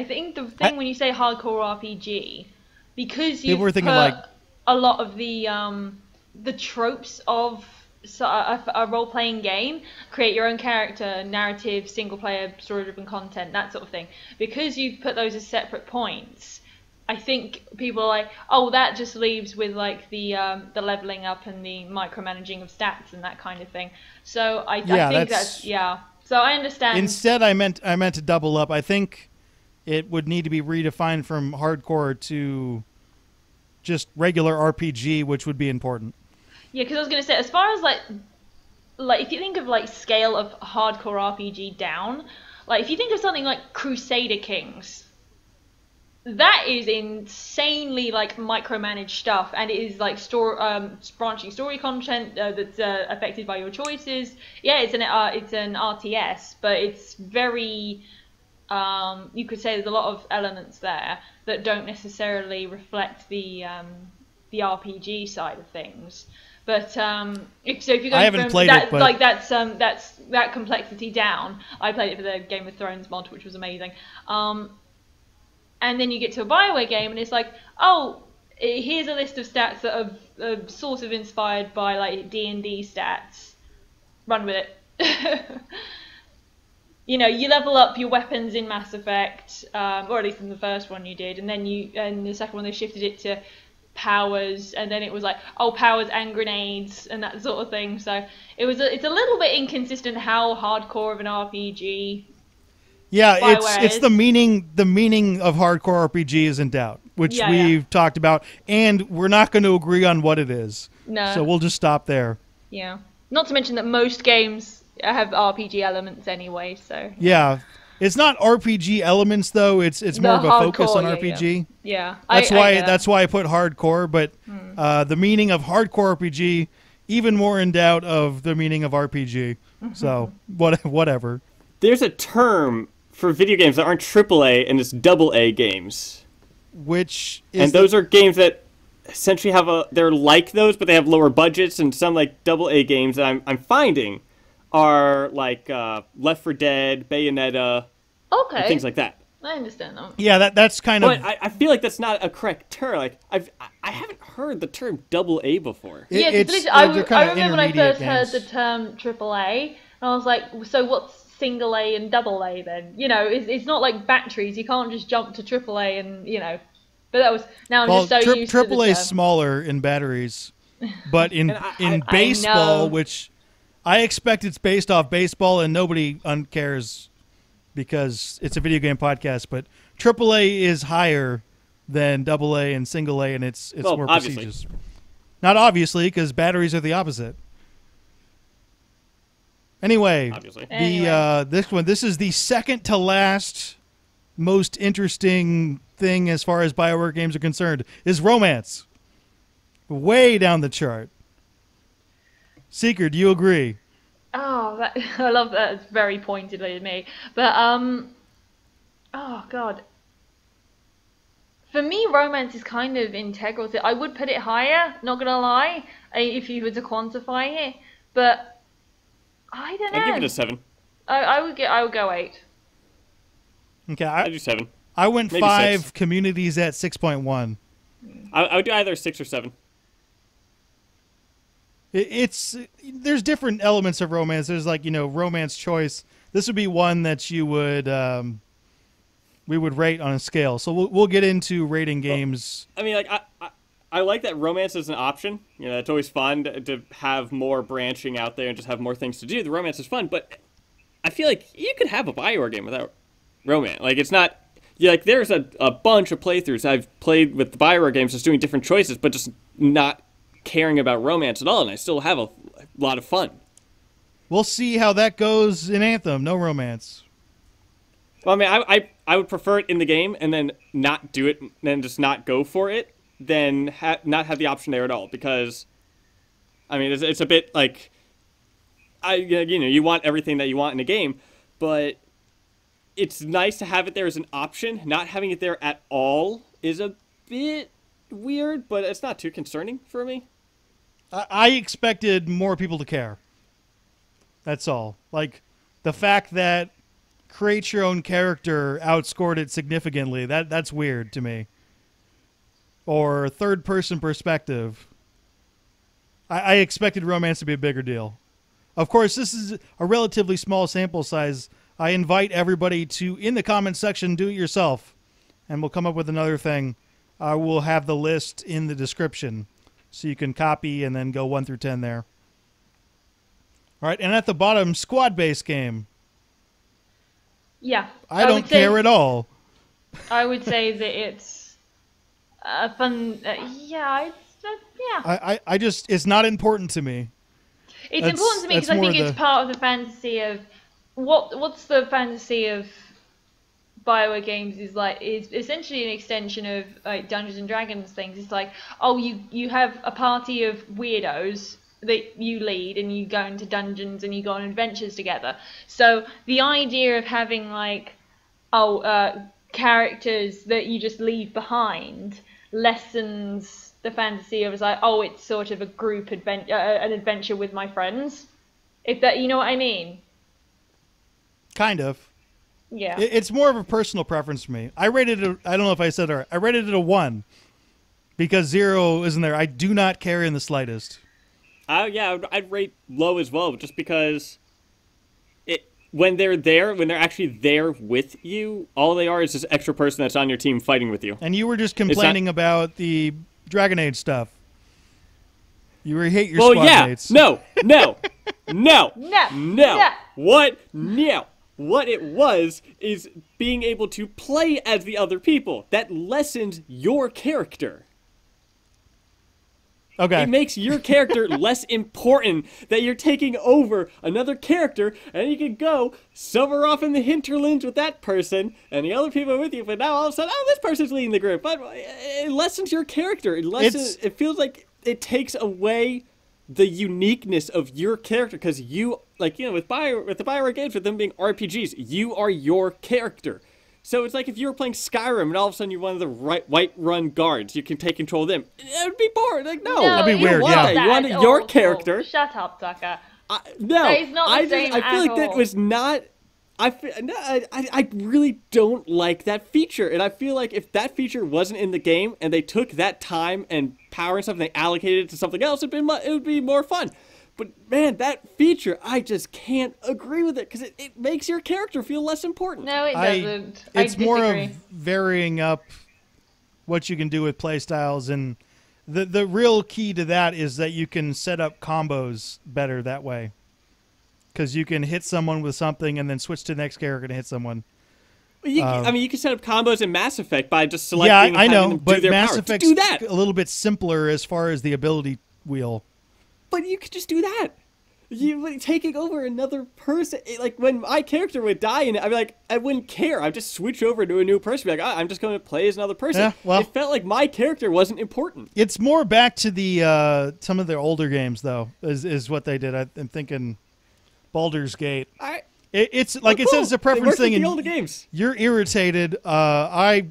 Speaker 3: think the thing when you say hardcore RPG, because you put a lot of the tropes of a role-playing game, create your own character, narrative, single-player, story-driven content, that sort of thing. Because you've put those as separate points, I think people are like, oh, that just leaves with the leveling up and the micromanaging of stats and that kind of thing. So I think that's. So I understand.
Speaker 2: Instead, I meant to double up. I think it would need to be redefined from hardcore to just regular RPG, which would be important.
Speaker 3: Yeah, because I was going to say, as far as like if you think of scale of hardcore RPG down, if you think of something like Crusader Kings, that is insanely micromanaged stuff, and it is branching story content that's affected by your choices. Yeah, it's an RTS, but it's very you could say there's a lot of elements there that don't necessarily reflect the RPG side of things. But if you're going from that complexity down, I played it for the Game of Thrones mod, which was amazing. And then you get to a BioWare game, and it's like, oh, here's a list of stats that are sort of inspired by D&D stats. Run with it. You level up your weapons in Mass Effect, or at least in the first one you did, and then the second one they shifted it to powers, and then it was powers and grenades and that sort of thing. So it's a little bit inconsistent how hardcore of an RPG.
Speaker 2: Yeah, it's the meaning of hardcore RPG is in doubt, which we've talked about, and we're not going to agree on what it is.
Speaker 3: No.
Speaker 2: So we'll just stop there.
Speaker 3: Yeah. Not to mention that most games have RPG elements anyway, so...
Speaker 2: Yeah. It's not RPG elements though. It's more of a focus on RPG.
Speaker 3: Yeah.
Speaker 2: That's why I put hardcore. But the meaning of hardcore RPG, even more in doubt of the meaning of RPG. So whatever.
Speaker 4: There's a term for video games that aren't AAA and it's AA games.
Speaker 2: Which is
Speaker 4: and those are games that essentially they're like those, but they have lower budgets. And some like AA games that I'm finding are like Left 4 Dead, Bayonetta, and things like that.
Speaker 3: I understand that.
Speaker 2: Yeah, that's kind of...
Speaker 4: But I feel like that's not a correct term. Like I haven't heard the term AA before.
Speaker 3: I remember when I first heard the term AAA, and I was like, so what's single A and double A then? You know, it's not like batteries. You can't just jump to AAA and, you know... But that was... Now I'm just so used to the term.
Speaker 2: AAA is smaller in batteries. But in baseball, which... I expect it's based off baseball, and nobody cares because it's a video game podcast. But AAA is higher than AA and single A, and it's more prestigious. Not obviously, because batteries are the opposite. Anyway, this is the second to last most interesting thing as far as BioWare games are concerned. Is romance way down the chart? Seeker, do you agree?
Speaker 3: Oh, I love that. It's very pointedly to me. But, oh, God. For me, romance is kind of integral to it. I would put it higher, not going to lie, if you were to quantify it. But, I don't know.
Speaker 4: I'd give it a 7.
Speaker 3: I would go 8.
Speaker 2: Okay,
Speaker 4: I'd do 7.
Speaker 2: I went
Speaker 4: Maybe
Speaker 2: 5,
Speaker 4: 6.
Speaker 2: communities at 6.1.
Speaker 4: I would do either 6 or 7.
Speaker 2: There's different elements of romance. There's like, romance choice. This would be one that you would we would rate on a scale. So we'll get into rating games.
Speaker 4: I mean, like I like that romance is an option. You know, it's always fun to have more branching out there and just have more things to do. The romance is fun, but I feel like you could have a BioWare game without romance. Like it's not. Yeah, like there's a bunch of playthroughs I've played with the BioWare games, just doing different choices, but just not caring about romance at all, and I still have a lot of fun.
Speaker 2: We'll see how that goes in Anthem. No romance.
Speaker 4: Well, I mean, I would prefer it in the game and then not do it, and then just not go for it, than not have the option there at all. Because, I mean, it's a bit like, you want everything that you want in a game, but it's nice to have it there as an option. Not having it there at all is a bit weird, but it's not too concerning for me.
Speaker 2: I expected more people to care. That's all. Like, the fact that create your own character outscored it significantly, that's weird to me. Or third-person perspective. I expected romance to be a bigger deal. Of course, this is a relatively small sample size. I invite everybody to, in the comments section, do it yourself. And we'll come up with another thing. We'll have the list in the description. So you can copy and then go 1 through 10 there. All right, and at the bottom, squad-based game.
Speaker 3: Yeah.
Speaker 2: I don't care at all.
Speaker 3: I would say that it's fun. Yeah.
Speaker 2: It's not important to me.
Speaker 3: It's important to me because I think it's part of the fantasy of what's the fantasy of BioWare games is essentially an extension of like Dungeons and Dragons things. It's like, oh, you have a party of weirdos that you lead and you go into dungeons and you go on adventures together. So the idea of having characters that you just leave behind lessens the fantasy of it's sort of a group adventure, an adventure with my friends. If that, you know what I mean?
Speaker 2: Kind of.
Speaker 3: Yeah.
Speaker 2: It's more of a personal preference for me. I rated it, I don't know if I said it right. I rated it a 1 because 0 isn't there. I do not care in the slightest.
Speaker 4: I'd rate low as well, just because when they're actually there with you, all they are is this extra person that's on your team fighting with you.
Speaker 2: And you were just complaining about the Dragon Age stuff. You hate your squad mates.
Speaker 4: No. What? No. What it was is being able to play as the other people. That lessens your character.
Speaker 2: Okay.
Speaker 4: It makes your character less important that you're taking over another character, and you can go somewhere off in the hinterlands with that person, and the other people are with you, but now all of a sudden, oh, this person's leading the group. But it lessens your character. It feels like it takes away the uniqueness of your character, because you, like, you know, with the BioWare games, with them being RPGs, you are your character. So it's like if you were playing Skyrim and all of a sudden you're one of the Whiterun guards, you can take control of them. It would be boring. Like, no,
Speaker 2: that'd be weird.
Speaker 4: Yeah,
Speaker 3: That
Speaker 4: you want
Speaker 3: is
Speaker 4: your
Speaker 3: awful.
Speaker 4: character.
Speaker 3: Shut up, Tucker.
Speaker 4: No,
Speaker 3: That is not the same
Speaker 4: I feel
Speaker 3: at
Speaker 4: like that
Speaker 3: all.
Speaker 4: was not. I really don't like that feature, and I feel like if that feature wasn't in the game and they took that time and power and stuff and they allocated it to something else, it would be more fun. But man, that feature, I just can't agree with it, because it makes your character feel less important.
Speaker 3: No, it doesn't.
Speaker 2: It's more of
Speaker 3: disagree.
Speaker 2: varying up what you can do with playstyles, and the real key to that is that you can set up combos better that way, because you can hit someone with something and then switch to the next character and hit someone.
Speaker 4: I mean, you can set up combos in Mass Effect by just selecting.
Speaker 2: Yeah, I
Speaker 4: and having
Speaker 2: know,
Speaker 4: them do
Speaker 2: but
Speaker 4: their
Speaker 2: Mass
Speaker 4: power.
Speaker 2: Effect's
Speaker 4: Do that.
Speaker 2: a little bit simpler as far as the ability wheel.
Speaker 4: But you could just do that. You taking over another person. Like, when my character would die in it, I'd be like, I wouldn't care. I'd just switch over to a new person. Be like, I'm just going to play as another person.
Speaker 2: Yeah, well,
Speaker 4: it felt like my character wasn't important.
Speaker 2: It's more back to the some of the older games, though, is what they did. I'm thinking Baldur's Gate. It's like it said, it's a preference thing.
Speaker 4: The
Speaker 2: And
Speaker 4: older games.
Speaker 2: you're irritated. I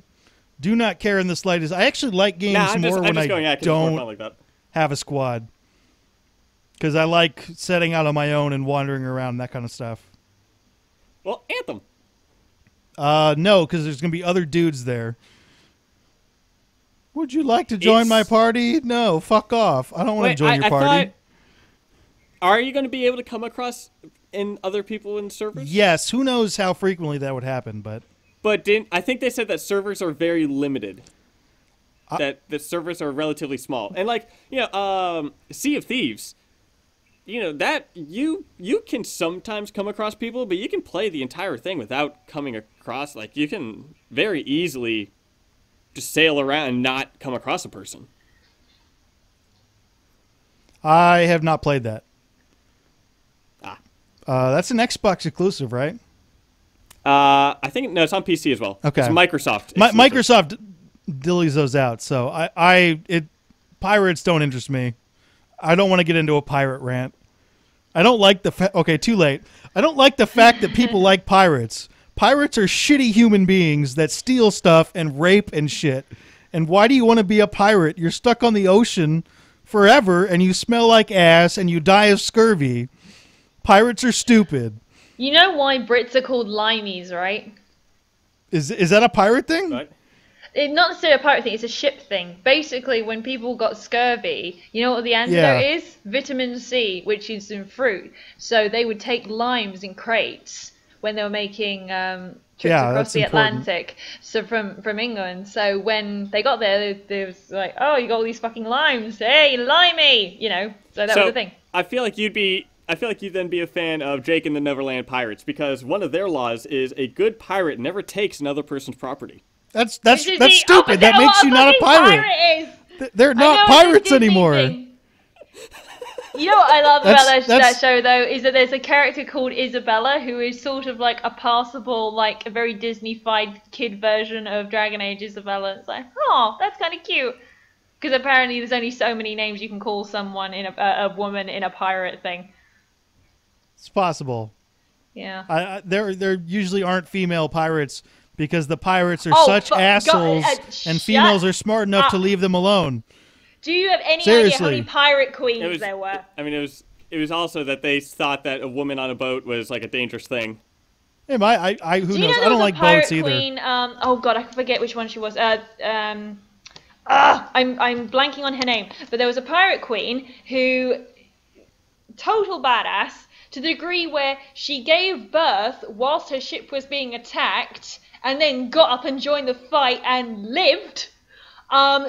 Speaker 2: do not care in the slightest. I actually like games more when I don't
Speaker 4: like that.
Speaker 2: have a squad, because I like setting out on my own and wandering around and that kind of stuff.
Speaker 4: Well, Anthem.
Speaker 2: No, because there's going to be other dudes there. Would you like to join my party? No, fuck off. I don't want to join your party.
Speaker 4: Are you going to be able to come across other people in servers?
Speaker 2: Yes. Who knows how frequently that would happen, but
Speaker 4: I think they said that servers are very limited. That the servers are relatively small. And, like, you know, Sea of Thieves, you know, that you can sometimes come across people, but you can play the entire thing without coming across. Like, you can very easily just sail around and not come across a person.
Speaker 2: I have not played that. That's an Xbox exclusive, right?
Speaker 4: I think, no, it's on PC as well.
Speaker 2: Okay.
Speaker 4: It's Microsoft.
Speaker 2: Microsoft dillies those out, so pirates don't interest me. I don't want to get into a pirate rant. I don't like okay, too late. I don't like the fact that people like pirates. Pirates are shitty human beings that steal stuff and rape and shit. And why do you want to be a pirate? You're stuck on the ocean forever, and you smell like ass, and you die of scurvy. Pirates are stupid.
Speaker 3: You know why Brits are called limeys, right?
Speaker 2: Is that a pirate thing?
Speaker 4: Right.
Speaker 3: It's not necessarily a pirate thing, it's a ship thing. Basically, when people got scurvy, you know what the antidote is? Vitamin C, which is in fruit. So they would take limes in crates when they were making trips across the Atlantic, so from England. So when they got there, they was like, oh, you got all these fucking limes. Hey, limey! You know, so that was the thing.
Speaker 4: I feel like you'd then be a fan of Jake and the Neverland Pirates, because one of their laws is a good pirate never takes another person's property.
Speaker 2: That's stupid. That makes you not a pirate. They're not pirates anymore.
Speaker 3: You know what I love about that show, though, is that there's a character called Isabella who is sort of like a passable, like a very Disney-fied kid version of Dragon Age Isabella. It's like, oh, that's kind of cute. Because apparently there's only so many names you can call someone in a woman in a pirate thing.
Speaker 2: It's possible.
Speaker 3: Yeah.
Speaker 2: There usually aren't female pirates because the pirates are such assholes, and females are smart enough to leave them alone.
Speaker 3: Do you have any idea how many pirate queens there were?
Speaker 4: I mean, it was also that they thought that a woman on a boat was like a dangerous thing.
Speaker 2: Hey, who knows? I don't like boats either.
Speaker 3: Queen, oh god, I forget which one she was. I'm blanking on her name, but there was a pirate queen who total badass to the degree where she gave birth whilst her ship was being attacked, and then got up and joined the fight and lived.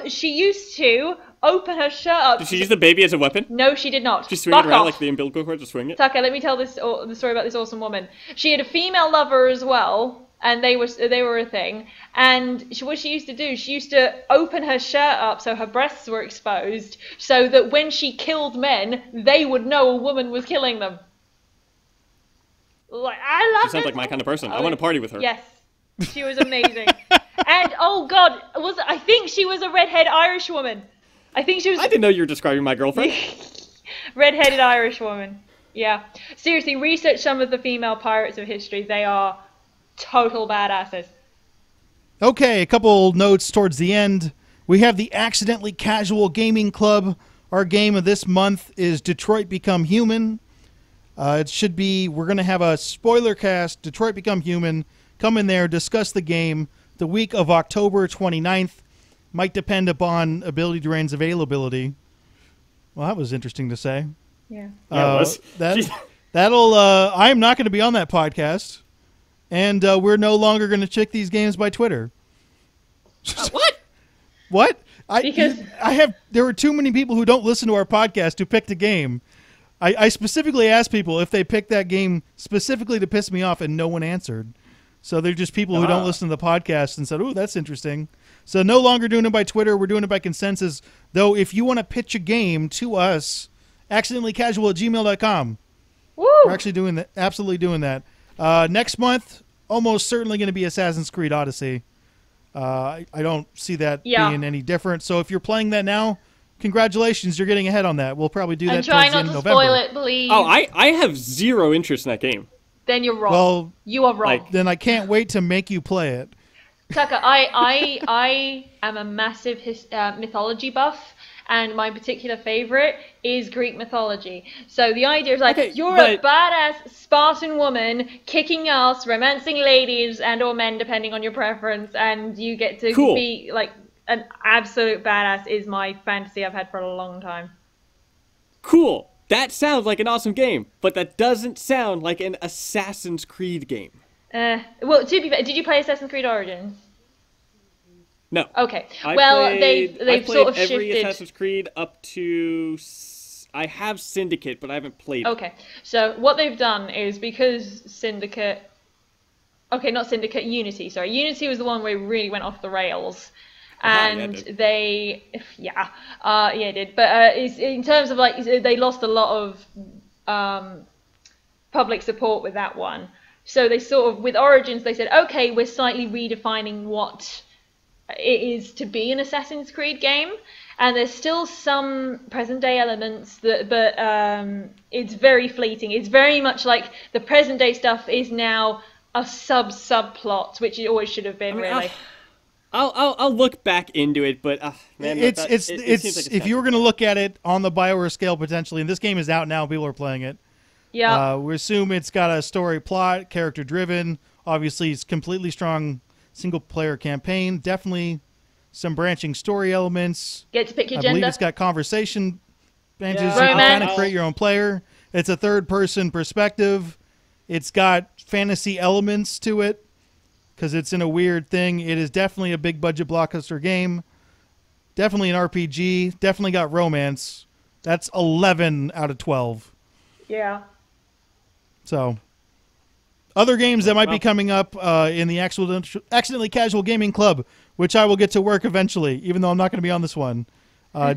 Speaker 3: She used to open her shirt up.
Speaker 4: Did she use the baby as a weapon?
Speaker 3: No, she did not.
Speaker 4: She swing it around like the umbilical cord to swing it?
Speaker 3: Tucker, let me tell the story about this awesome woman. She had a female lover as well, and they were a thing. And what she used to do, she used to open her shirt up so her breasts were exposed, so that when she killed men, they would know a woman was killing them. Like, I love.
Speaker 4: She sounds like my kind of person. I want to party with her.
Speaker 3: Yes, she was amazing. And oh god, I think she was a redhead Irish woman. I think she was.
Speaker 4: I didn't know you were describing my girlfriend.
Speaker 3: Red-headed Irish woman. Yeah. Seriously, research some of the female pirates of history. They are total badasses.
Speaker 2: Okay, a couple notes towards the end. We have the Accidentally Casual Gaming Club. Our game of this month is Detroit Become Human. It should be, we're going to have a spoiler cast, Detroit Become Human. Come in there, discuss the game the week of October 29th. Might depend upon Ability Drain's availability. Well, that was interesting to say.
Speaker 3: Yeah.
Speaker 4: Yeah, it was.
Speaker 2: I'm not going to be on that podcast. And we're no longer going to check these games by Twitter.
Speaker 4: What?
Speaker 2: What?
Speaker 3: Because
Speaker 2: there were too many people who don't listen to our podcast who picked a game. I specifically asked people if they picked that game specifically to piss me off, and no one answered. So they're just people who don't listen to the podcast and said, "Ooh, that's interesting." So no longer doing it by Twitter. We're doing it by consensus. Though, if you want to pitch a game to us, accidentallycasual@gmail.com.
Speaker 3: woo!
Speaker 2: We're actually doing that. Absolutely doing that. Next month, almost certainly going to be Assassin's Creed Odyssey. I don't see that being any different. So if you're playing that now, congratulations, you're getting ahead on that. We'll probably do that towards the end of November.
Speaker 3: And try not to spoil it, please.
Speaker 4: Oh, I have zero interest in that game.
Speaker 3: Then you're wrong.
Speaker 2: Well,
Speaker 3: you are wrong.
Speaker 2: Then I can't wait to make you play it.
Speaker 3: Tucker, I am a massive mythology buff, and my particular favorite is Greek mythology. So the idea is like, you're a badass Spartan woman kicking ass, romancing ladies and or men depending on your preference, and you get to be like an absolute badass is my fantasy I've had for a long time.
Speaker 4: Cool. That sounds like an awesome game, but that doesn't sound like an Assassin's Creed game.
Speaker 3: Well, to be fair, did you play Assassin's Creed Origins?
Speaker 4: No.
Speaker 3: Okay.
Speaker 4: They've
Speaker 3: sort of
Speaker 4: every
Speaker 3: shifted.
Speaker 4: Assassin's Creed up to. I have Syndicate, but I haven't played it.
Speaker 3: Okay. So what they've done is because Syndicate. Okay, not Syndicate. Unity. Sorry, Unity was the one where it really went off the rails. And it did. But in terms of like, they lost a lot of public support with that one. So they sort of, with Origins, they said, okay, we're slightly redefining what it is to be an Assassin's Creed game. And there's still some present day elements, but it's very fleeting. It's very much like the present day stuff is now a subplot, which it always should have been, really.
Speaker 4: I'll look back into it, but man,
Speaker 2: It's
Speaker 4: seems like
Speaker 2: if you were going to look at it on the BioWare scale potentially, and this game is out now, people are playing it.
Speaker 3: Yeah.
Speaker 2: We assume it's got a story plot, character driven. Obviously, it's completely strong single player campaign. Definitely some branching story elements.
Speaker 3: Get to pick your
Speaker 2: I
Speaker 3: gender.
Speaker 2: believe it's got conversation benches.
Speaker 4: Yeah.
Speaker 2: You can kind of
Speaker 3: Romance.
Speaker 2: create your own player. It's a third person perspective. It's got fantasy elements to it because it's in a weird thing. It is definitely a big budget blockbuster game. Definitely an RPG. Definitely got romance. That's 11 out of 12.
Speaker 3: Yeah.
Speaker 2: So, other games that might be coming up in the Accidentally Casual Gaming Club, which I will get to work eventually, even though I'm not going to be on this one.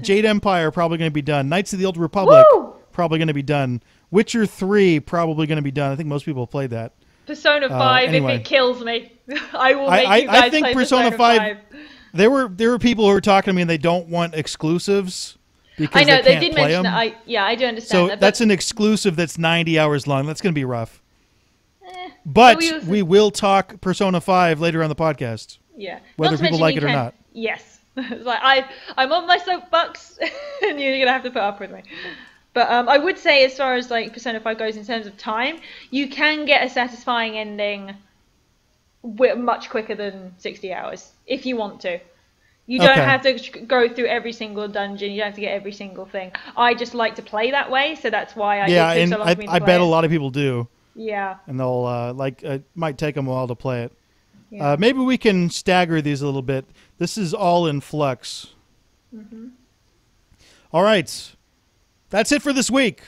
Speaker 2: Jade Empire probably going to be done. Knights of the Old Republic probably going to be done. Witcher 3 probably going to be done. I think most people have played that.
Speaker 3: Persona 5,
Speaker 2: anyway.
Speaker 3: if it kills me, I will make you guys
Speaker 2: I think
Speaker 3: play
Speaker 2: Persona 5. There were people who were talking to me and they don't want exclusives. Because
Speaker 3: I know
Speaker 2: they
Speaker 3: they did
Speaker 2: play
Speaker 3: mention
Speaker 2: them.
Speaker 3: that. I do understand
Speaker 2: So
Speaker 3: that.
Speaker 2: that's an exclusive that's 90 hours long. That's going to be rough. But we will talk Persona 5 later on the podcast.
Speaker 3: Yeah.
Speaker 2: Whether
Speaker 3: Not to
Speaker 2: people
Speaker 3: mention
Speaker 2: like
Speaker 3: you
Speaker 2: it or
Speaker 3: can-
Speaker 2: not.
Speaker 3: Yes. It's like I'm on my soapbox, and you're gonna have to put up with me. But I would say, as far as like Persona 5 goes in terms of time, you can get a satisfying ending much quicker than 60 hours if you want to. You don't have to go through every single dungeon. You don't have to get every single thing. I just like to play that way, so that's why it took so long for me to
Speaker 2: I
Speaker 3: play
Speaker 2: bet
Speaker 3: it.
Speaker 2: a lot of people do.
Speaker 3: Yeah.
Speaker 2: And they'll it might take them a while to play it.
Speaker 3: Yeah.
Speaker 2: Maybe we can stagger these a little bit. This is all in flux.
Speaker 3: Mm-hmm.
Speaker 2: All right. That's it for this week.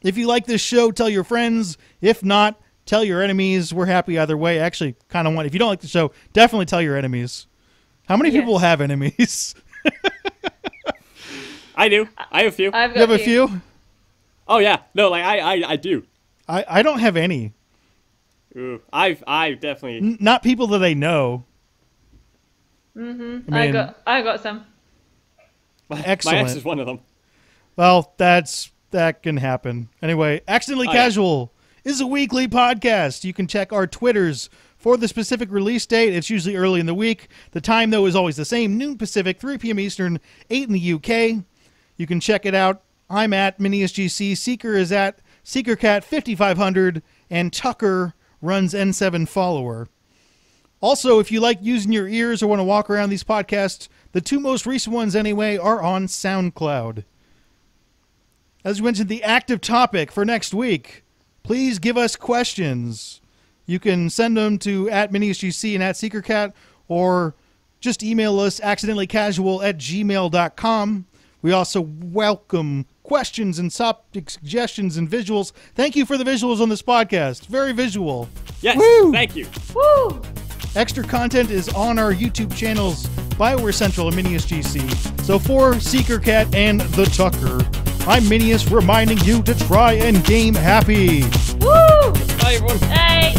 Speaker 2: If you like this show, tell your friends. If not, Tell your enemies. We're happy either way. Actually, kind of want. If you don't like the show, definitely tell your enemies. How many people have enemies?
Speaker 4: I do. I have a few.
Speaker 2: You have a few?
Speaker 4: Oh yeah. No, like I do.
Speaker 2: I don't have any.
Speaker 4: Ooh, I definitely
Speaker 2: Not people that I know.
Speaker 3: Mm-hmm.
Speaker 2: I mean,
Speaker 3: I got some.
Speaker 2: Excellent.
Speaker 4: My ex is one of them.
Speaker 2: Well, that can happen. Anyway, Accidentally Casual is a weekly podcast. You can check our Twitters for the specific release date. It's usually early in the week. The time, though, is always the same. Noon Pacific, 3 p.m. Eastern, 8 in the UK. You can check it out. I'm at MiniusGC. Seeker is at SeekerCat5500. And Tucker runs N7 Follower. Also, if you like using your ears or want to walk around these podcasts, the two most recent ones anyway are on SoundCloud. As we mentioned, the active topic for next week, please give us questions. You can send them to @MiniusGC and @SeekerCat, or just email us accidentallycasual@gmail.com. We also welcome questions and topic suggestions and visuals. Thank you for the visuals on this podcast. Very visual.
Speaker 4: Yes,
Speaker 2: Woo!
Speaker 4: Thank you.
Speaker 3: Woo!
Speaker 2: Extra content is on our YouTube channels, BioWare Central and MiniusGC. So for SeekerCat and the Tucker, I'm Minius reminding you to try and game happy.
Speaker 3: Woo!
Speaker 4: Bye everyone.
Speaker 3: Hey!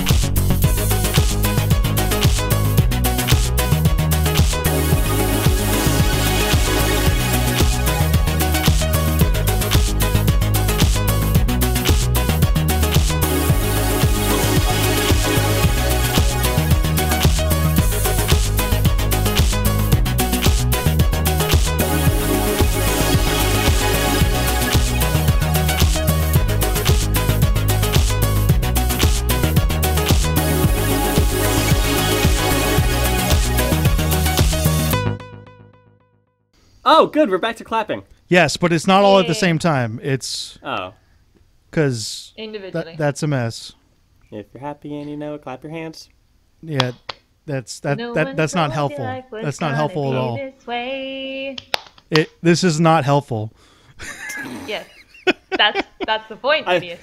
Speaker 4: Oh, good. We're back to clapping.
Speaker 2: Yes, but it's not all at the
Speaker 3: Yay.
Speaker 2: same time. It's
Speaker 4: Oh.
Speaker 2: because
Speaker 3: Individually.
Speaker 2: that's a mess.
Speaker 4: If you're happy and you know it, clap your hands.
Speaker 2: Yeah, that's
Speaker 3: No
Speaker 2: not
Speaker 3: one
Speaker 2: helpful.
Speaker 3: told you life was
Speaker 2: That's not
Speaker 3: gonna
Speaker 2: helpful at
Speaker 3: be
Speaker 2: all.
Speaker 3: This way.
Speaker 2: This is not helpful.
Speaker 3: Yes, that's the point,
Speaker 4: I-
Speaker 3: Minius.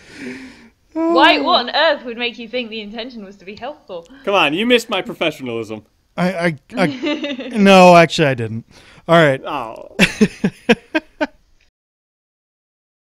Speaker 3: Why? What on earth would make you think the intention was to be helpful?
Speaker 4: Come on, you missed my professionalism.
Speaker 2: No, actually, I didn't. All right.
Speaker 4: Oh.